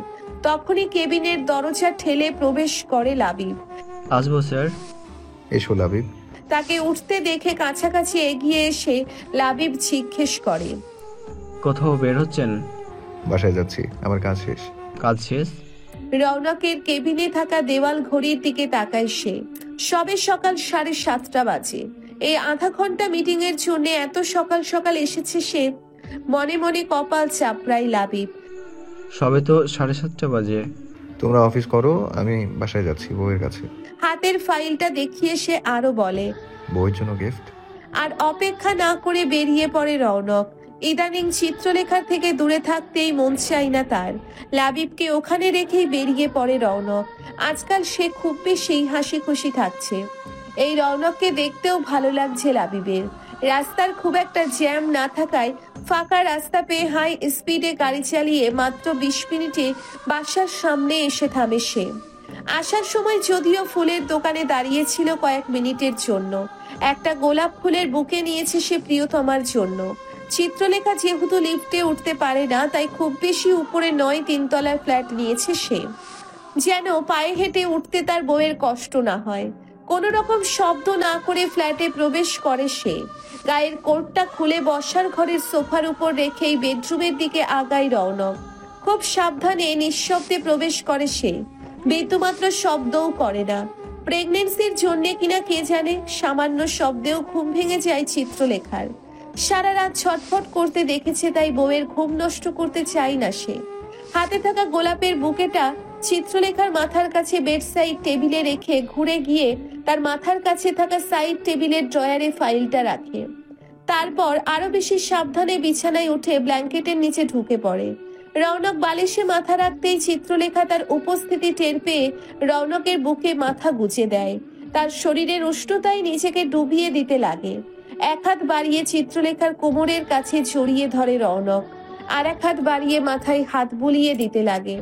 তখনই কেবিনের দরজা ঠেলে প্রবেশ করে লাবিব। আসবো স্যার। এসো লাবিব। তাকে উঠতে দেখে কাছাকাছি এগিয়ে এসে লাবিব জিজ্ঞেস করে, কোথাও বের হচ্ছেন? বাসায় যাচ্ছি, আমার কাজ শেষ। কাজ শেষ? রৌনকের কেবিনে থাকা দেওয়াল ঘড়ির দিকে তাকায় সে। সবে সকাল 7:30 বাজে। এই আধা ঘন্টা মিটিং এর জন্য এত সকাল সকাল এসেছে সে। মনে মনে কপাল চাপড়াই লাবিব। সবে তো 7:30 বাজে। তোমরা অফিস করো, আমি বাসায় যাচ্ছি বউয়ের কাছে। হাতের ফাইলটা দেখিয়ে সে আরো বলে, বউয়ের জন্য গিফট। আর অপেক্ষা না করে বেরিয়ে পড়ে রৌনক। ইদানিং চিত্রলেখার থেকে দূরে থাকতেই মন চাই না তার। লাবিবকে ওখানে রেখেই বেরিয়ে পড়ে রৌনক। আজকাল সে খুব বেশি হাসি খুশি থাকছে। এই রৌনককে দেখতেও ভালো লাগছে লাবিবের। রাস্তার খুব একটা জ্যাম না থাকায় ফাঁকা রাস্তা পেয়ে হাই স্পিডে গাড়ি চালিয়ে মাত্র 20 মিনিটে বাসার সামনে এসে থামে সে। আসার সময় যদিও ফুলের দোকানে দাঁড়িয়েছিল কয়েক মিনিটের জন্য। একটা গোলাপ ফুলের বুকে নিয়েছে সে প্রিয়তমার জন্য। চিত্রলেখা যেহেতু লিফটে উঠতে পারে না, তাই খুব বেশি উপরে নয়, 3 তলার ফ্ল্যাট নিয়েছে সে, যেন পায়ে হেঁটে উঠতে তার বউয়ের কষ্ট না হয়। কোনো রকম শব্দ না করে ফ্ল্যাটে প্রবেশ করে সে। গায়ের কোটটা খুলে বসার ঘরের সোফার উপর রেখেই বেডরুমের দিকে আগায় রৌনক। খুব সাবধানে নিঃশব্দে প্রবেশ করে সে, বিন্দুমাত্র শব্দও করে না। প্রেগনেন্সির জন্য কিনা কে জানে, সামান্য শব্দেও ঘুম ভেঙে যায় চিত্রলেখার। সারা রাত ছটফট করতে দেখেছে, তাই বউয়ের ঘুম নষ্ট করতে চায় না সে। হাতে থাকা গোলাপের বুকেটা চিত্রলেখার মাথার কাছে বেড সাইড টেবিলে রেখে ঘুরে গিয়ে তার মাথার কাছে থাকা সাইড টেবিলের ড্রয়ারে ফাইলটা রাখে। তারপর আরো বেশি সাবধানে বিছানায় উঠে ব্ল্যাঙ্কেটের নিচে ঢুকে পড়ে। রৌনক বালিশে মাথা রাখতেই চিত্রলেখা তার উপস্থিতি টের পেয়ে রৌনকের বুকে মাথা গুজে দেয়। তার শরীরের উষ্ণতায় নিজেকে ডুবিয়ে দিতে লাগে। এক হাত বাড়িয়ে চিত্রলেখার কোমরের কাছে জড়িয়ে ধরে রৌনক, আর এক হাত বাড়িয়ে মাথায় হাত বুলিয়ে দিতে লাগে।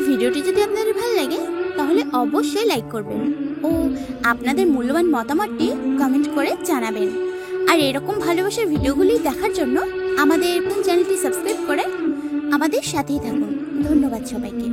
ভিডিওটি যদি আপনাদের ভালো লাগে তাহলে অবশ্যই লাইক করবেন ও আপনাদের মূল্যবান মতামতটি কমেন্ট করে জানাবেন। আর এরকম ভালোবাসার ভিডিওগুলি দেখার জন্য আমাদের চ্যানেলটি সাবস্ক্রাইব করে আমাদের সাথেই থাকুন। ধন্যবাদ সবাইকে।